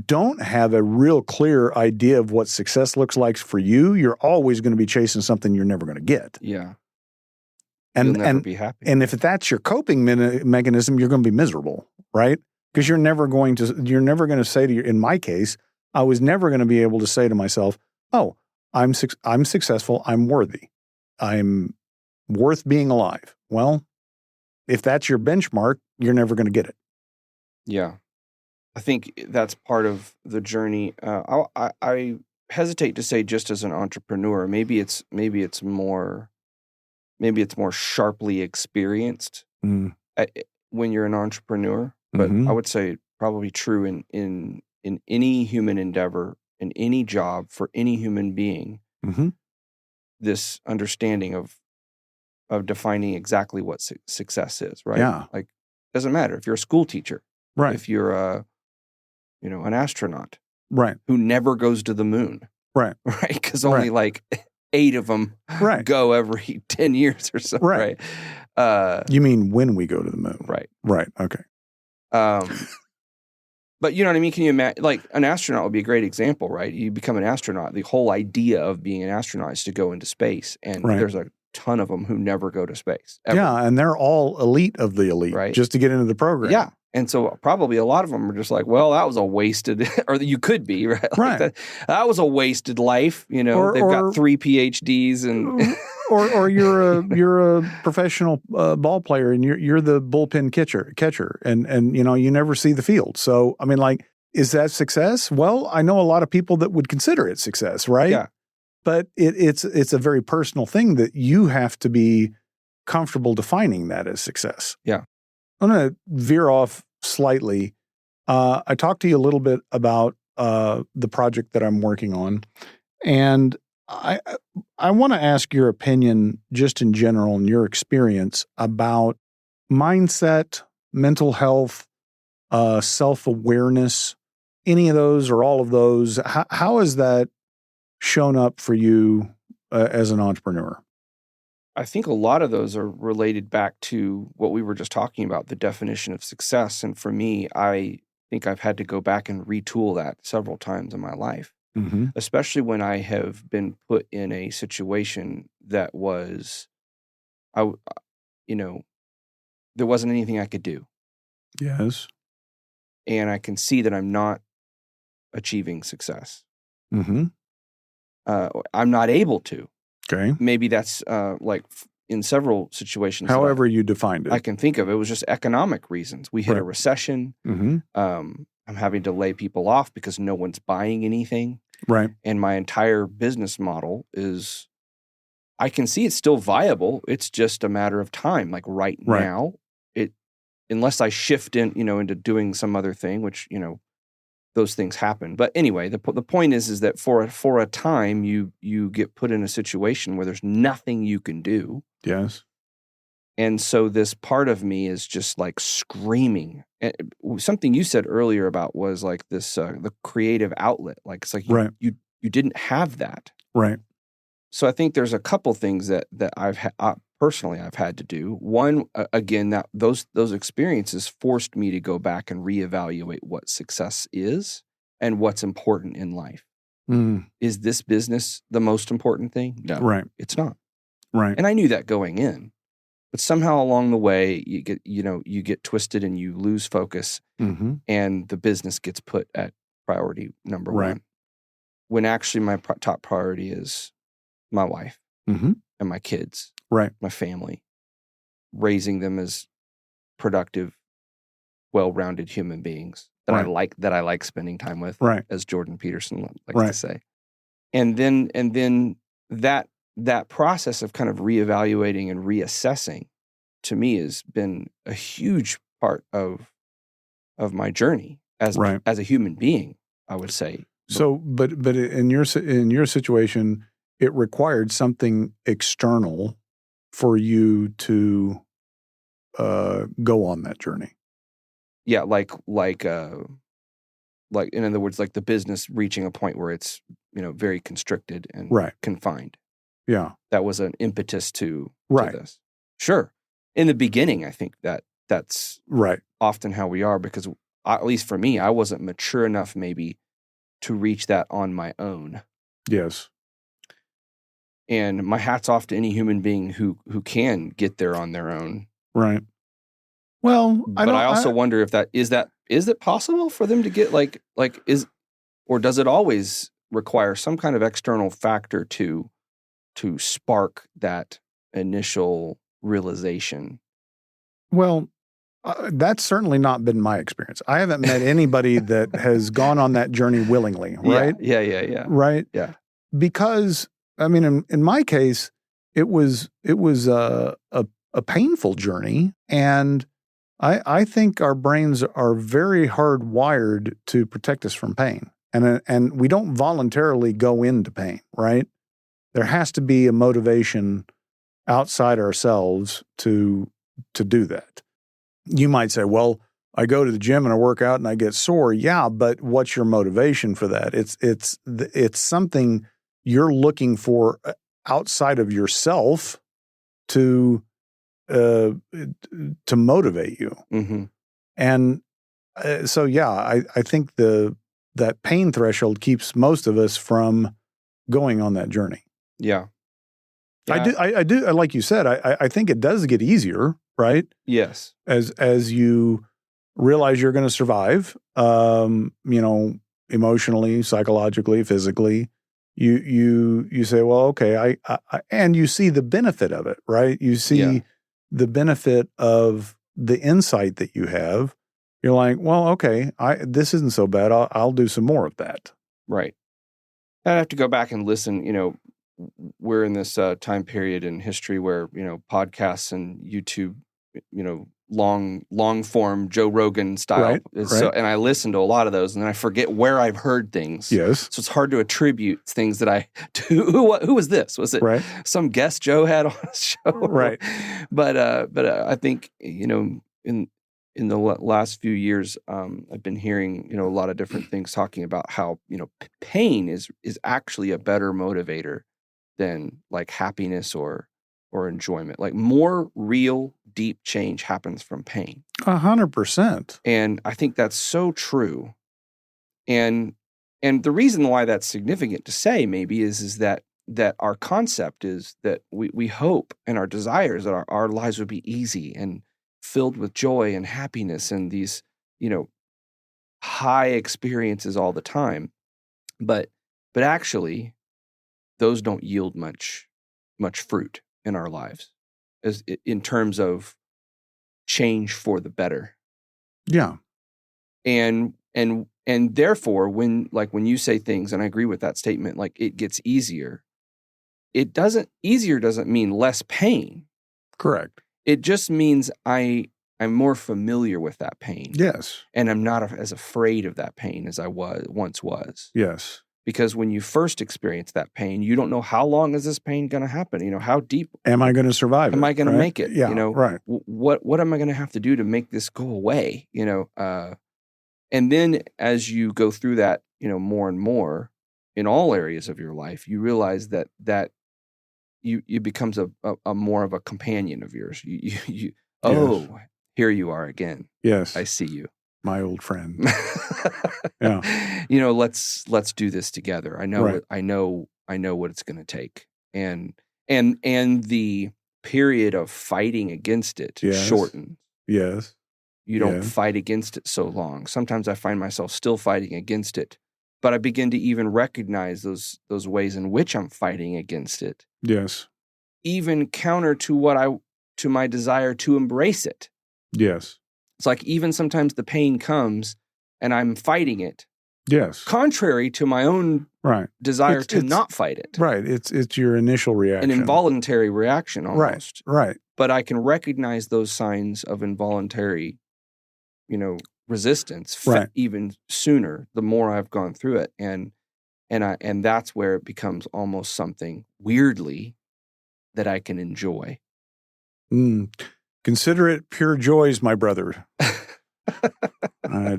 [SPEAKER 2] don't have a real clear idea of what success looks like for you, you're always going to be chasing something you're never going to get.
[SPEAKER 1] Yeah.
[SPEAKER 2] And
[SPEAKER 1] You'll never be happy.
[SPEAKER 2] And if that's your coping mechanism, you're going to be miserable, right? Because you're never going to say to you, in my case, I was never going to be able to say to myself, "Oh, I'm successful. I'm worthy. I'm worth being alive." Well, if that's your benchmark, you're never going to get it.
[SPEAKER 1] Yeah. I think that's part of the journey. I hesitate to say just as an entrepreneur. Maybe it's more sharply experienced when you're an entrepreneur. But I would say probably true in any human endeavor, in any job, for any human being. This understanding of defining exactly what success is, right?
[SPEAKER 2] Yeah.
[SPEAKER 1] Like, it doesn't matter if you're a school teacher,
[SPEAKER 2] right?
[SPEAKER 1] If you're an astronaut,
[SPEAKER 2] right,
[SPEAKER 1] who never goes to the moon,
[SPEAKER 2] right?
[SPEAKER 1] Because only like 8 of them go every 10 years or so, right?
[SPEAKER 2] You mean when we go to the moon? Right. Okay.
[SPEAKER 1] But you know what I mean? Can you imagine, like, an astronaut would be a great example, right? You become an astronaut. The whole idea of being an astronaut is to go into space. And there's a ton of them who never go to space, ever.
[SPEAKER 2] Yeah, and they're all elite of the elite,
[SPEAKER 1] right?
[SPEAKER 2] Just to get into the program.
[SPEAKER 1] Yeah. And so probably a lot of them are just like, well, that was a wasted, or you could be, right? Like that was a wasted life. They've got 3 PhDs and...
[SPEAKER 2] or you're a professional ball player, and you're the bullpen catcher, and you never see the field. So, I mean, like, is that success? Well, I know a lot of people that would consider it success, right?
[SPEAKER 1] Yeah.
[SPEAKER 2] But it's a very personal thing that you have to be comfortable defining that as success.
[SPEAKER 1] Yeah.
[SPEAKER 2] I'm going to veer off slightly. I talked to you a little bit about the project that I'm working on, and I want to ask your opinion, just in general, and your experience about mindset, mental health, self-awareness, any of those or all of those? How has that shown up for you as an entrepreneur?
[SPEAKER 1] I think a lot of those are related back to what we were just talking about, the definition of success. And for me, I think I've had to go back and retool that several times in my life,
[SPEAKER 2] Mm-hmm.
[SPEAKER 1] especially when I have been put in a situation that was, there wasn't anything I could do.
[SPEAKER 2] Yes.
[SPEAKER 1] And I can see that I'm not achieving success.
[SPEAKER 2] Mm-hmm.
[SPEAKER 1] I'm not able to.
[SPEAKER 2] Okay.
[SPEAKER 1] Maybe that's in several situations.
[SPEAKER 2] However you defined it.
[SPEAKER 1] I can think of it was just economic reasons. We hit a
[SPEAKER 2] Right.
[SPEAKER 1] recession.
[SPEAKER 2] Mm-hmm.
[SPEAKER 1] I'm having to lay people off because no one's buying anything.
[SPEAKER 2] Right.
[SPEAKER 1] And my entire business model is, I can see it's still viable. It's just a matter of time. Like right now, unless I shift into doing some other thing, which, those things happen. But anyway, the point is that for a time, you get put in a situation where there's nothing you can do.
[SPEAKER 2] Yes.
[SPEAKER 1] And so this part of me is just like screaming. Something you said earlier about was like this, the creative outlet. Like it's like you didn't have that.
[SPEAKER 2] Right.
[SPEAKER 1] So I think there's a couple things that personally I've had to do. One, again, that those experiences forced me to go back and reevaluate what success is and what's important in life.
[SPEAKER 2] Mm.
[SPEAKER 1] Is this business the most important thing? No,
[SPEAKER 2] Right.
[SPEAKER 1] it's not.
[SPEAKER 2] Right.
[SPEAKER 1] And I knew that going in. But somehow along the way, you get twisted and you lose focus,
[SPEAKER 2] Mm-hmm.
[SPEAKER 1] and the business gets put at priority number
[SPEAKER 2] Right.
[SPEAKER 1] one. When actually my top priority is my wife
[SPEAKER 2] Mm-hmm.
[SPEAKER 1] and my kids,
[SPEAKER 2] Right.
[SPEAKER 1] my family, raising them as productive, well-rounded human beings that I like spending time with,
[SPEAKER 2] Right.
[SPEAKER 1] as Jordan Peterson likes
[SPEAKER 2] Right.
[SPEAKER 1] to say. And then that process of kind of reevaluating and reassessing, to me, has been a huge part of my journey as a human being, I would say.
[SPEAKER 2] So, but in your situation, it required something external for you to go on that journey.
[SPEAKER 1] Yeah, like in other words, like the business reaching a point where it's very constricted and confined.
[SPEAKER 2] Yeah.
[SPEAKER 1] That was an impetus to this. Sure. In the beginning, I think that's often how we are, because at least for me, I wasn't mature enough maybe to reach that on my own.
[SPEAKER 2] Yes.
[SPEAKER 1] And my hat's off to any human being who can get there on their own.
[SPEAKER 2] Right. Well,
[SPEAKER 1] I also wonder if is it possible for them to get or does it always require some kind of external factor to spark that initial realization?
[SPEAKER 2] Well, that's certainly not been my experience. I haven't met anybody that has gone on that journey willingly, right?
[SPEAKER 1] Yeah.
[SPEAKER 2] Right?
[SPEAKER 1] Yeah.
[SPEAKER 2] Because, I mean, in my case, it was a painful journey, and I think our brains are very hardwired to protect us from pain, and we don't voluntarily go into pain, right? There has to be a motivation outside ourselves to do that. You might say, well, I go to the gym and I work out and I get sore. Yeah, but what's your motivation for that? It's something you're looking for outside of yourself to motivate you.
[SPEAKER 1] Mm-hmm.
[SPEAKER 2] And so, yeah, I think that pain threshold keeps most of us from going on that journey.
[SPEAKER 1] Yeah.
[SPEAKER 2] I do. Like you said, I think it does get easier, right?
[SPEAKER 1] Yes.
[SPEAKER 2] As you realize you're going to survive, emotionally, psychologically, physically, you say, well, okay, I and you see the benefit of it, right? You see the benefit of the insight that you have. You're like, well, okay, this isn't so bad. I'll do some more of that.
[SPEAKER 1] Right. I'd have to go back and listen. We're in this time period in history where, podcasts and YouTube, long form Joe Rogan style.
[SPEAKER 2] Right.
[SPEAKER 1] So, and I listen to a lot of those, and then I forget where I've heard things.
[SPEAKER 2] Yes.
[SPEAKER 1] So it's hard to attribute things that I do. Who was this? Was it some guest Joe had on his show?
[SPEAKER 2] Right.
[SPEAKER 1] But I think, in in the last few years, I've been hearing, a lot of different things talking about how, pain is actually a better motivator than like happiness or enjoyment. Like more real, deep change happens from pain.
[SPEAKER 2] 100%.
[SPEAKER 1] And I think that's so true. And the reason why that's significant to say maybe is that our concept is that we hope and our desires that our lives would be easy and filled with joy and happiness and these, high experiences all the time. But actually, those don't yield much fruit in our lives as in terms of change for the better.
[SPEAKER 2] Yeah.
[SPEAKER 1] And therefore, when you say things, and I agree with that statement, like it gets easier, easier doesn't mean less pain.
[SPEAKER 2] Correct.
[SPEAKER 1] It just means I'm more familiar with that pain.
[SPEAKER 2] Yes.
[SPEAKER 1] And I'm not as afraid of that pain as I once was.
[SPEAKER 2] Yes.
[SPEAKER 1] Because when you first experience that pain, you don't know how long is this pain going to happen? How deep
[SPEAKER 2] am I going to survive it?
[SPEAKER 1] Am I going to make it?
[SPEAKER 2] Yeah, right.
[SPEAKER 1] What am I going to have to do to make this go away? And then as you go through that, more and more in all areas of your life, you realize that you becomes a more of a companion of yours. You
[SPEAKER 2] Yes.
[SPEAKER 1] Here you are again.
[SPEAKER 2] Yes.
[SPEAKER 1] I see you.
[SPEAKER 2] My old friend. Yeah.
[SPEAKER 1] Let's do this together. I know
[SPEAKER 2] Right.
[SPEAKER 1] I know what it's going to take. And the period of fighting against it
[SPEAKER 2] Yes.
[SPEAKER 1] shortens.
[SPEAKER 2] Yes.
[SPEAKER 1] You don't
[SPEAKER 2] Yes.
[SPEAKER 1] fight against it so long. Sometimes I find myself still fighting against it, but I begin to even recognize those ways in which I'm fighting against it,
[SPEAKER 2] Yes.
[SPEAKER 1] even counter to my desire to embrace it.
[SPEAKER 2] Yes.
[SPEAKER 1] It's like even sometimes the pain comes and I'm fighting it,
[SPEAKER 2] Yes.
[SPEAKER 1] contrary to my own
[SPEAKER 2] Right.
[SPEAKER 1] desire to
[SPEAKER 2] It's-
[SPEAKER 1] not fight it.
[SPEAKER 2] Right. It's your initial reaction.
[SPEAKER 1] An involuntary reaction almost.
[SPEAKER 2] Right.
[SPEAKER 1] But I can recognize those signs of involuntary, resistance
[SPEAKER 2] Right.
[SPEAKER 1] even sooner the more I've gone through it. And that's where it becomes almost something weirdly that I can enjoy.
[SPEAKER 2] Consider it pure joys, my brother.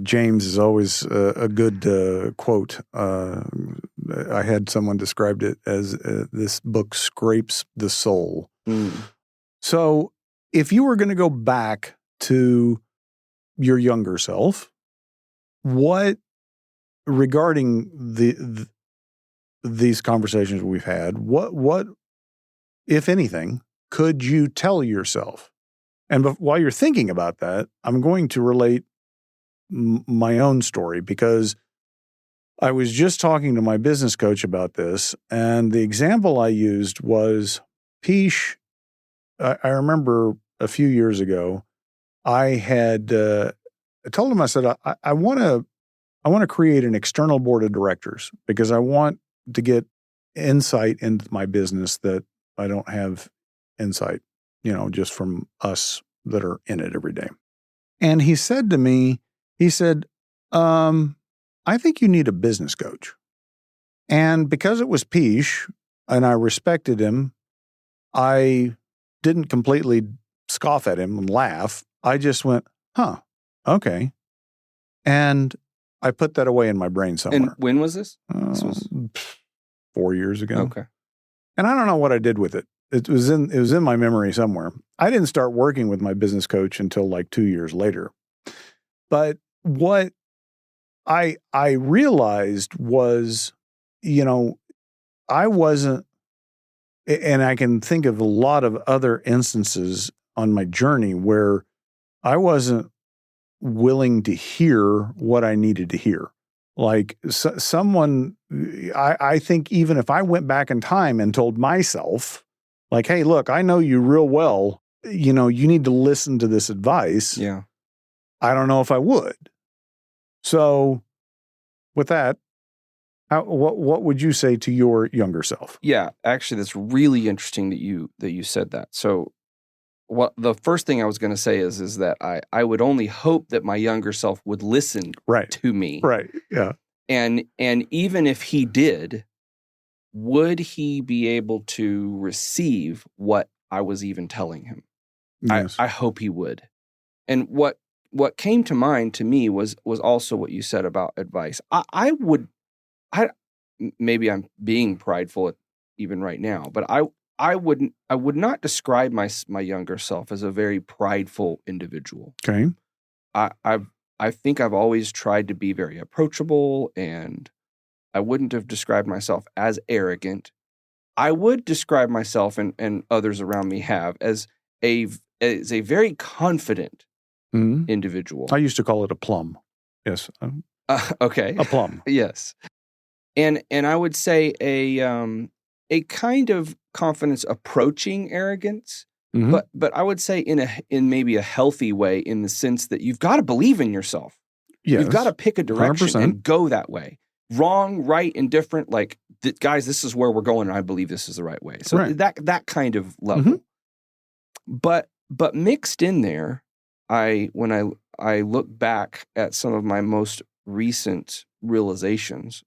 [SPEAKER 2] James is always a good quote. I had someone described it as this book scrapes the soul. So if you were going to go back to your younger self, what regarding these conversations we've had, what if anything could you tell yourself? And while you're thinking about that, I'm going to relate my own story because I was just talking to my business coach about this, and the example I used was Peesh. I remember a few years ago, I had told him, I said, I want to create an external board of directors because I want to get insight into my business that I don't have insight, just from us that are in it every day. And he said to me, I think you need a business coach. And because it was Peesh and I respected him, I didn't completely scoff at him and laugh. I just went, okay. And I put that away in my brain somewhere.
[SPEAKER 1] And when was this? This was
[SPEAKER 2] 4 years ago.
[SPEAKER 1] Okay.
[SPEAKER 2] And I don't know what I did with it. It was in my memory somewhere. I didn't start working with my business coach until like 2 years later. But what I realized was, I wasn't, and I can think of a lot of other instances on my journey where I wasn't willing to hear what I needed to hear. Like someone, I think even if I went back in time and told myself, like, hey, look, I know you real well, you need to listen to this advice.
[SPEAKER 1] Yeah.
[SPEAKER 2] I don't know if I would. So with that, what would you say to your younger self?
[SPEAKER 1] Yeah, actually, that's really interesting that you said that. So what the first thing I was going to say is that I would only hope that my younger self would listen to me.
[SPEAKER 2] Right. Yeah.
[SPEAKER 1] And even if he did, would he be able to receive what I was even telling him?
[SPEAKER 2] Yes.
[SPEAKER 1] I hope he would. And what what came to mind to me was also what you said about advice. Maybe I'm being prideful even right now, but I would not describe my younger self as a very prideful individual.
[SPEAKER 2] Okay.
[SPEAKER 1] I think I've always tried to be very approachable, and I wouldn't have described myself as arrogant. I would describe myself and others around me have as a very confident individual.
[SPEAKER 2] I used to call it a plum. Yes.
[SPEAKER 1] Okay.
[SPEAKER 2] A plum.
[SPEAKER 1] Yes. And I would say a kind of confidence approaching arrogance, but I would say in maybe a healthy way, in the sense that you've got to believe in yourself.
[SPEAKER 2] Yes.
[SPEAKER 1] You've got to pick a direction
[SPEAKER 2] 100%.
[SPEAKER 1] and go that way. Wrong, right, indifferent. Like, guys, this is where we're going, and I believe this is the right way. So that kind of level. But mixed in there, when I look back at some of my most recent realizations,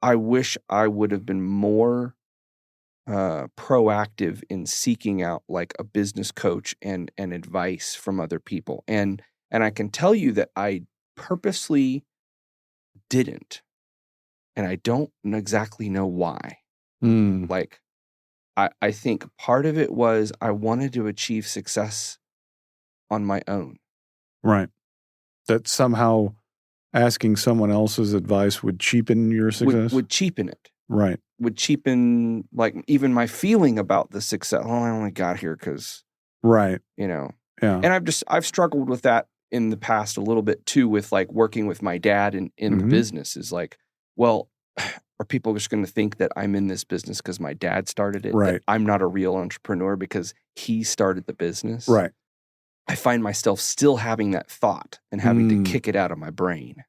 [SPEAKER 1] I wish I would have been more proactive in seeking out like a business coach and advice from other people. And I can tell you that I purposely didn't. And I don't exactly know why. Like, I think part of it was I wanted to achieve success on my own.
[SPEAKER 2] Right. That somehow asking someone else's advice would cheapen your success?
[SPEAKER 1] Would cheapen it.
[SPEAKER 2] Right.
[SPEAKER 1] Would cheapen, like, even my feeling about the success. Oh, I only got here because,
[SPEAKER 2] right.
[SPEAKER 1] Yeah.
[SPEAKER 2] And
[SPEAKER 1] I've struggled with that in the past a little bit too, with like working with my dad in the business. Is like, well, are people just going to think that I'm in this business because my dad started it?
[SPEAKER 2] Right.
[SPEAKER 1] That I'm not a real entrepreneur because he started the business?
[SPEAKER 2] Right.
[SPEAKER 1] I find myself still having that thought and having to kick it out of my brain.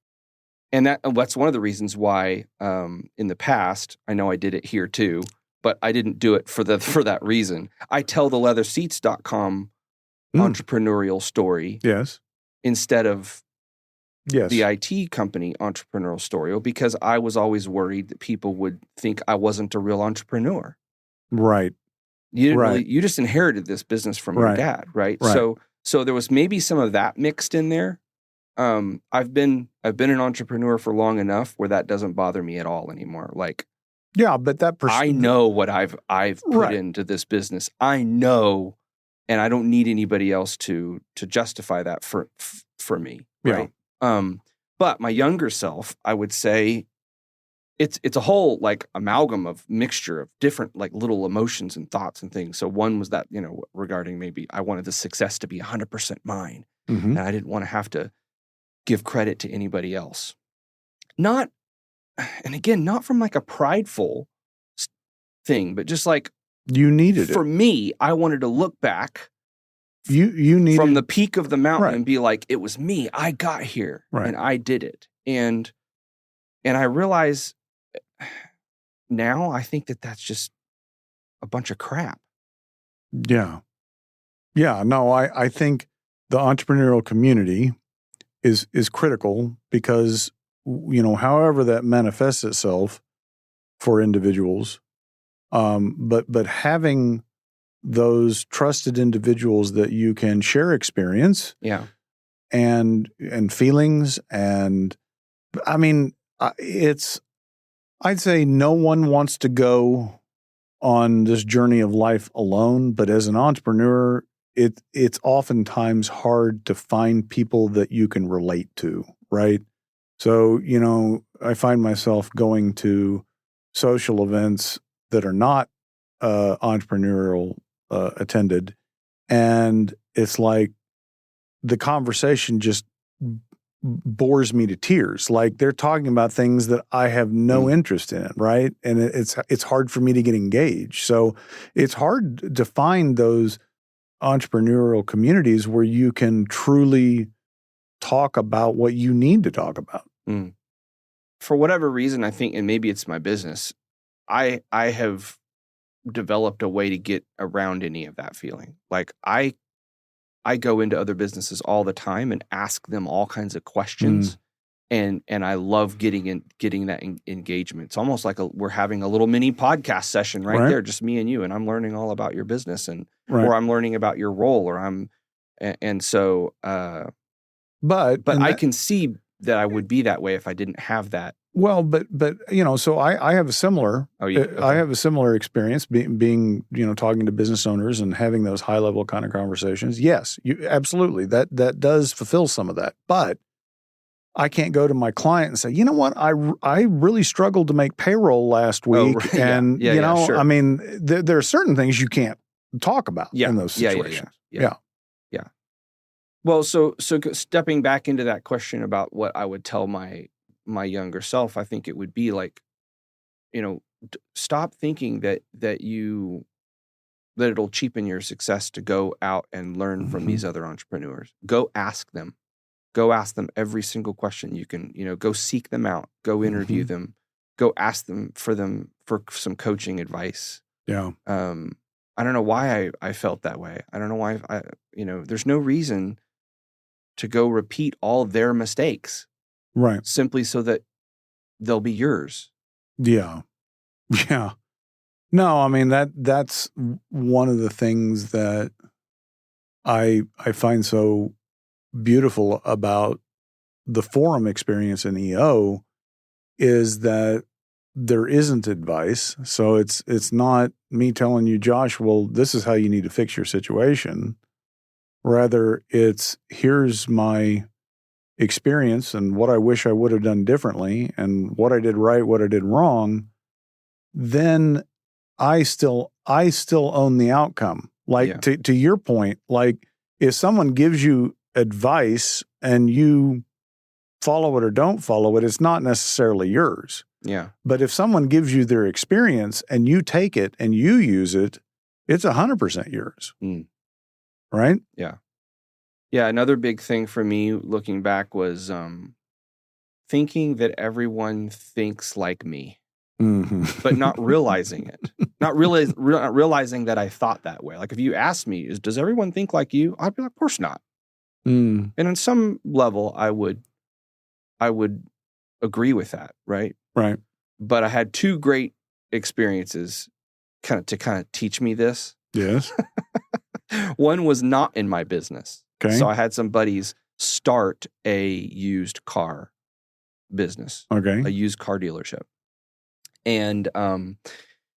[SPEAKER 1] And that's one of the reasons why in the past, I know I did it here too, but I didn't do it for that reason. I tell the leatherseats.com entrepreneurial story instead of the IT company entrepreneurial story, because I was always worried that people would think I wasn't a real entrepreneur.
[SPEAKER 2] Right.
[SPEAKER 1] You didn't really, you just inherited this business from your dad, right? So there was maybe some of that mixed in there. I've been an entrepreneur for long enough where that doesn't bother me at all anymore. Like,
[SPEAKER 2] but that
[SPEAKER 1] I know what I've put into this business. I know, and I don't need anybody else to justify that for me, right? But my younger self, I would say, it's a whole like amalgam of mixture of different like little emotions and thoughts and things. So one was that, regarding maybe I wanted the success to be 100% mine, and I didn't want to have to give credit to anybody else. Not from like a prideful thing, but just like
[SPEAKER 2] you needed
[SPEAKER 1] for
[SPEAKER 2] it.
[SPEAKER 1] me, I wanted to look back
[SPEAKER 2] you needed
[SPEAKER 1] from the peak of the mountain and be like, it was me. I got here and I did it. And I realize now I think that that's just a bunch of crap.
[SPEAKER 2] Yeah. No, I think the entrepreneurial community is critical because, however that manifests itself for individuals, but having those trusted individuals that you can share experience and feelings, and I mean, I'd say no one wants to go on this journey of life alone, but as an entrepreneur, it's oftentimes hard to find people that you can relate to, right? So, I find myself going to social events that are not entrepreneurial attended, and it's like the conversation just bores me to tears. Like they're talking about things that I have no interest in, right? And it's hard for me to get engaged. So it's hard to find those entrepreneurial communities where you can truly talk about what you need to talk about.
[SPEAKER 1] For whatever reason, I think, and maybe it's my business, I have developed a way to get around any of that feeling. Like I go into other businesses all the time and ask them all kinds of questions. And I love getting that engagement. It's almost like we're having a little mini podcast session right there, just me and you, and I'm learning all about your business or I'm learning about your role, and so
[SPEAKER 2] But
[SPEAKER 1] I can see that I would be that way if I didn't have that.
[SPEAKER 2] Well, but so I have a similar.
[SPEAKER 1] Okay.
[SPEAKER 2] I have a similar experience being talking to business owners and having those high level kind of conversations. Yes, absolutely that does fulfill some of that. But I can't go to my client and say, you know what, I really struggled to make payroll last week,
[SPEAKER 1] right.
[SPEAKER 2] and
[SPEAKER 1] sure.
[SPEAKER 2] I mean, there are certain things you can't talk about in those situations.
[SPEAKER 1] Yeah. Well, so stepping back into that question about what I would tell my younger self, I think it would be like, stop thinking that it'll cheapen your success to go out and learn from these other entrepreneurs. Go ask them. Go ask them every single question you can. Go seek them out. Go interview them. Go ask them for some coaching advice.
[SPEAKER 2] Yeah.
[SPEAKER 1] I don't know why I felt that way. I don't know why there's no reason to go repeat all their mistakes.
[SPEAKER 2] Right.
[SPEAKER 1] Simply so that they'll be yours.
[SPEAKER 2] Yeah. Yeah. No, I mean, that's one of the things that I find so beautiful about the forum experience in EO is that there isn't advice. So it's not me telling you, Josh, well, this is how you need to fix your situation. Rather, it's here's my experience and what I wish I would have done differently and what I did right, what I did wrong. Then I still own the outcome. Like to your point, like if someone gives you advice and you follow it or don't follow it, it's not necessarily yours.
[SPEAKER 1] Yeah.
[SPEAKER 2] But if someone gives you their experience and you take it and you use it, it's 100% yours. Right?
[SPEAKER 1] Yeah. Yeah. Another big thing for me looking back was thinking that everyone thinks like me, but not realizing it. Not realizing that I thought that way. Like if you asked me, does everyone think like you? I'd be like, of course not. And on some level, I would agree with that, right?
[SPEAKER 2] Right.
[SPEAKER 1] But I had two great experiences to teach me this.
[SPEAKER 2] Yes.
[SPEAKER 1] One was not in my business.
[SPEAKER 2] Okay.
[SPEAKER 1] So I had some buddies start a used car business.
[SPEAKER 2] Okay.
[SPEAKER 1] A used car dealership. And of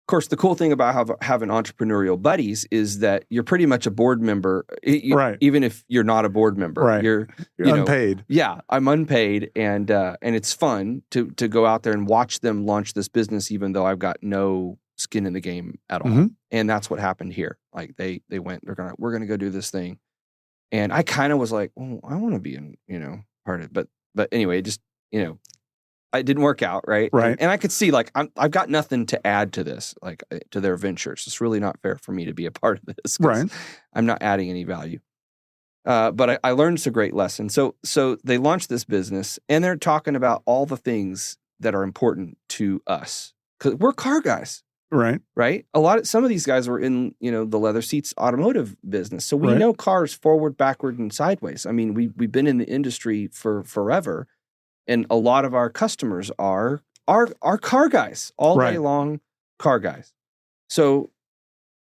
[SPEAKER 1] course, the cool thing about having entrepreneurial buddies is that you're pretty much a board member,
[SPEAKER 2] right?
[SPEAKER 1] Even if you're not a board member,
[SPEAKER 2] right?
[SPEAKER 1] You're
[SPEAKER 2] unpaid.
[SPEAKER 1] Yeah, I'm unpaid, and it's fun to go out there and watch them launch this business, even though I've got no skin in the game at all. And that's what happened here. Like they went, we're gonna go do this thing, and I kind of was like, well, I want to be in part of it, but anyway, just it didn't work out, right?
[SPEAKER 2] Right.
[SPEAKER 1] And I could see, like, I've got nothing to add to this, like, to their ventures. It's really not fair for me to be a part of this.
[SPEAKER 2] Right.
[SPEAKER 1] I'm not adding any value. But I learned some great lessons. So they launched this business, and they're talking about all the things that are important to us. Because we're car guys.
[SPEAKER 2] Right.
[SPEAKER 1] Right? Some of these guys were in, the leather seats automotive business. So we
[SPEAKER 2] right.
[SPEAKER 1] know cars forward, backward, and sideways. I mean, we've been in the industry for forever. And a lot of our customers are car guys, all
[SPEAKER 2] right.
[SPEAKER 1] day long car guys. So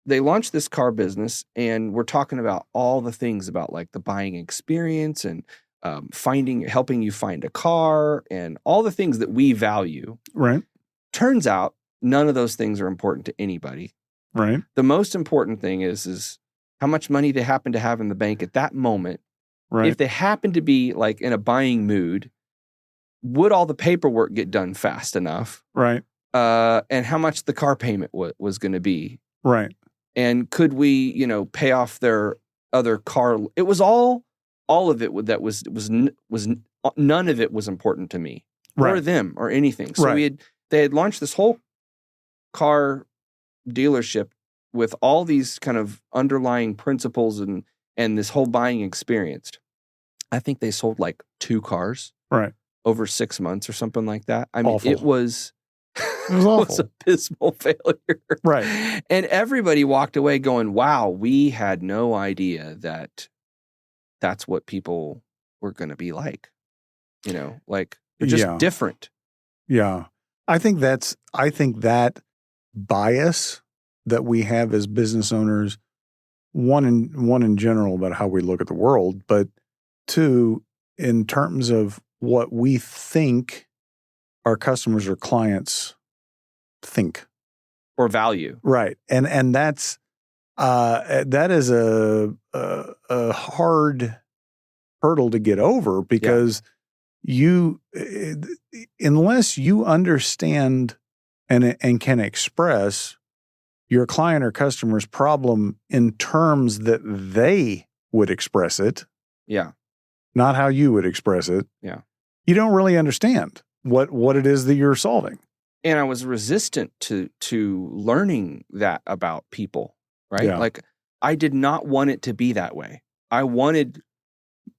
[SPEAKER 1] they launched this car business, and we're talking about all the things about like the buying experience and helping you find a car and all the things that we value.
[SPEAKER 2] Right.
[SPEAKER 1] Turns out none of those things are important to anybody.
[SPEAKER 2] Right.
[SPEAKER 1] The most important thing is how much money they happen to have in the bank at that moment.
[SPEAKER 2] Right.
[SPEAKER 1] If they happen to be like in a buying mood, would all the paperwork get done fast enough?
[SPEAKER 2] Right.
[SPEAKER 1] And how much the car payment was going to be?
[SPEAKER 2] Right.
[SPEAKER 1] And could we, pay off their other car? It was all of it that was none of it was important to me or them or anything. So they had launched this whole car dealership with all these kind of underlying principles and this whole buying experience. I think they sold like 2 cars.
[SPEAKER 2] Right.
[SPEAKER 1] Over 6 months or something like that. I mean,
[SPEAKER 2] awful.
[SPEAKER 1] it was
[SPEAKER 2] awful.
[SPEAKER 1] abysmal failure.
[SPEAKER 2] Right.
[SPEAKER 1] And everybody walked away going, wow, we had no idea that that's what people were going to be like. Like they're just different.
[SPEAKER 2] Yeah. I think that bias that we have as business owners, one in general about how we look at the world, but 2, in terms of what we think our customers or clients think.
[SPEAKER 1] Or value.
[SPEAKER 2] Right. And that's that is a hard hurdle to get over, because unless you understand and can express your client or customer's problem in terms that they would express it, not how you would express it, you don't really understand what it is that you're solving.
[SPEAKER 1] And I was resistant to learning that about people, right?
[SPEAKER 2] Yeah.
[SPEAKER 1] Like, I did not want it to be that way. They wanted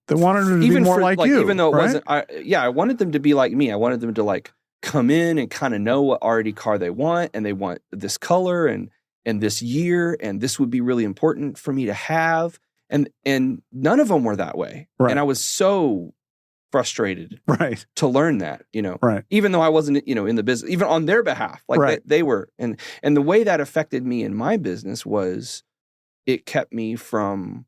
[SPEAKER 2] them to be more like you,
[SPEAKER 1] even though it
[SPEAKER 2] right?
[SPEAKER 1] wasn't. I wanted them to be like me. I wanted them to like come in and kind of know what already car they want, and they want this color and this year, and this would be really important for me to have. And none of them were that way.
[SPEAKER 2] Right.
[SPEAKER 1] And I was so frustrated to learn that, even though I wasn't, in the business, even on their behalf, like they were. And the way that affected me in my business was it kept me from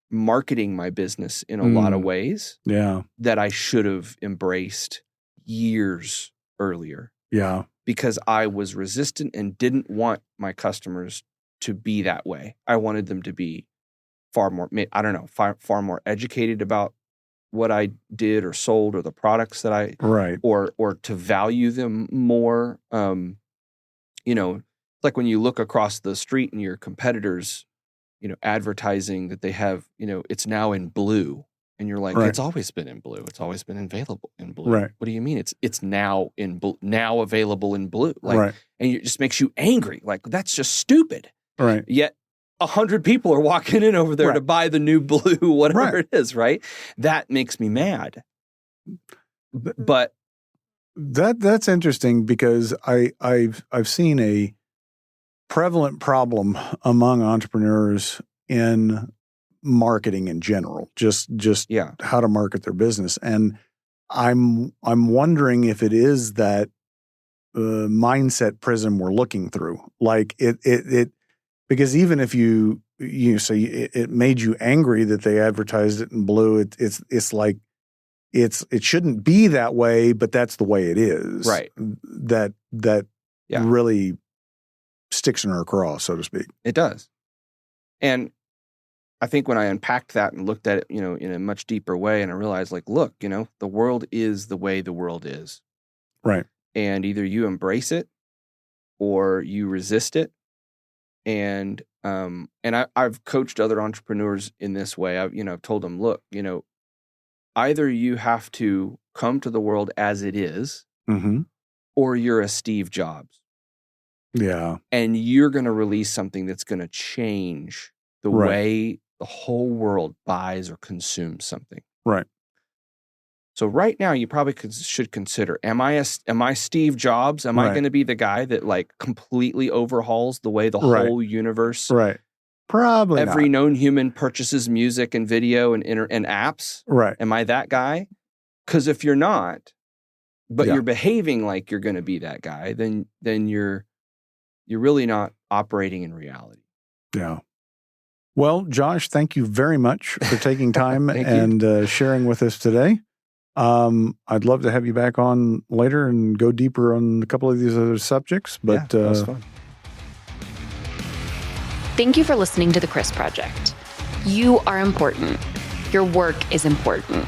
[SPEAKER 1] marketing my business in a lot of ways that I should have embraced years earlier.
[SPEAKER 2] Yeah.
[SPEAKER 1] Because I was resistant and didn't want my customers to be that way. I wanted them to be far more educated about what I did or sold, or the products that I, or to value them more. Like when you look across the street and your competitors, advertising that they have, it's now in blue, and you're like, it's always been in blue. It's always been available in blue.
[SPEAKER 2] Right.
[SPEAKER 1] What do you mean? It's now now available in blue. Like, and it just makes you angry. Like, that's just stupid.
[SPEAKER 2] Right.
[SPEAKER 1] Yet 100 people are walking in over there to buy the new blue, whatever it is, right? That makes me mad. But
[SPEAKER 2] that's interesting, because I've seen a prevalent problem among entrepreneurs in marketing in general, just how to market their business. And I'm wondering if it is that mindset prism we're looking through. Like it because even if you say it made you angry that they advertised it in blue, it's like it shouldn't be that way, but that's the way it is.
[SPEAKER 1] Right.
[SPEAKER 2] That really sticks in our craw, so to speak.
[SPEAKER 1] It does. And I think when I unpacked that and looked at it, in a much deeper way, and I realized, like, look, the world is the way the world is.
[SPEAKER 2] Right.
[SPEAKER 1] And either you embrace it or you resist it. And I've coached other entrepreneurs in this way. I've told them, look, either you have to come to the world as it is, or you're a Steve Jobs.
[SPEAKER 2] Yeah.
[SPEAKER 1] And you're going to release something that's going to change the way the whole world buys or consumes something.
[SPEAKER 2] Right.
[SPEAKER 1] So right now, you probably should consider: am I Steve Jobs? Am I going to be the guy that like completely overhauls the way the whole universe?
[SPEAKER 2] Right. Probably
[SPEAKER 1] every
[SPEAKER 2] not.
[SPEAKER 1] known human purchases music and video and apps.
[SPEAKER 2] Right.
[SPEAKER 1] Am I that guy? Because if you're not, but you're behaving like you're going to be that guy, then you're really not operating in reality.
[SPEAKER 2] Yeah. Well, Josh, thank you very much for taking time and sharing with us today. I'd love to have you back on later and go deeper on a couple of these other subjects. But
[SPEAKER 1] that was fun.
[SPEAKER 3] Thank you for listening to The Chris Project. You are important. Your work is important.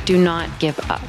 [SPEAKER 3] Do not give up.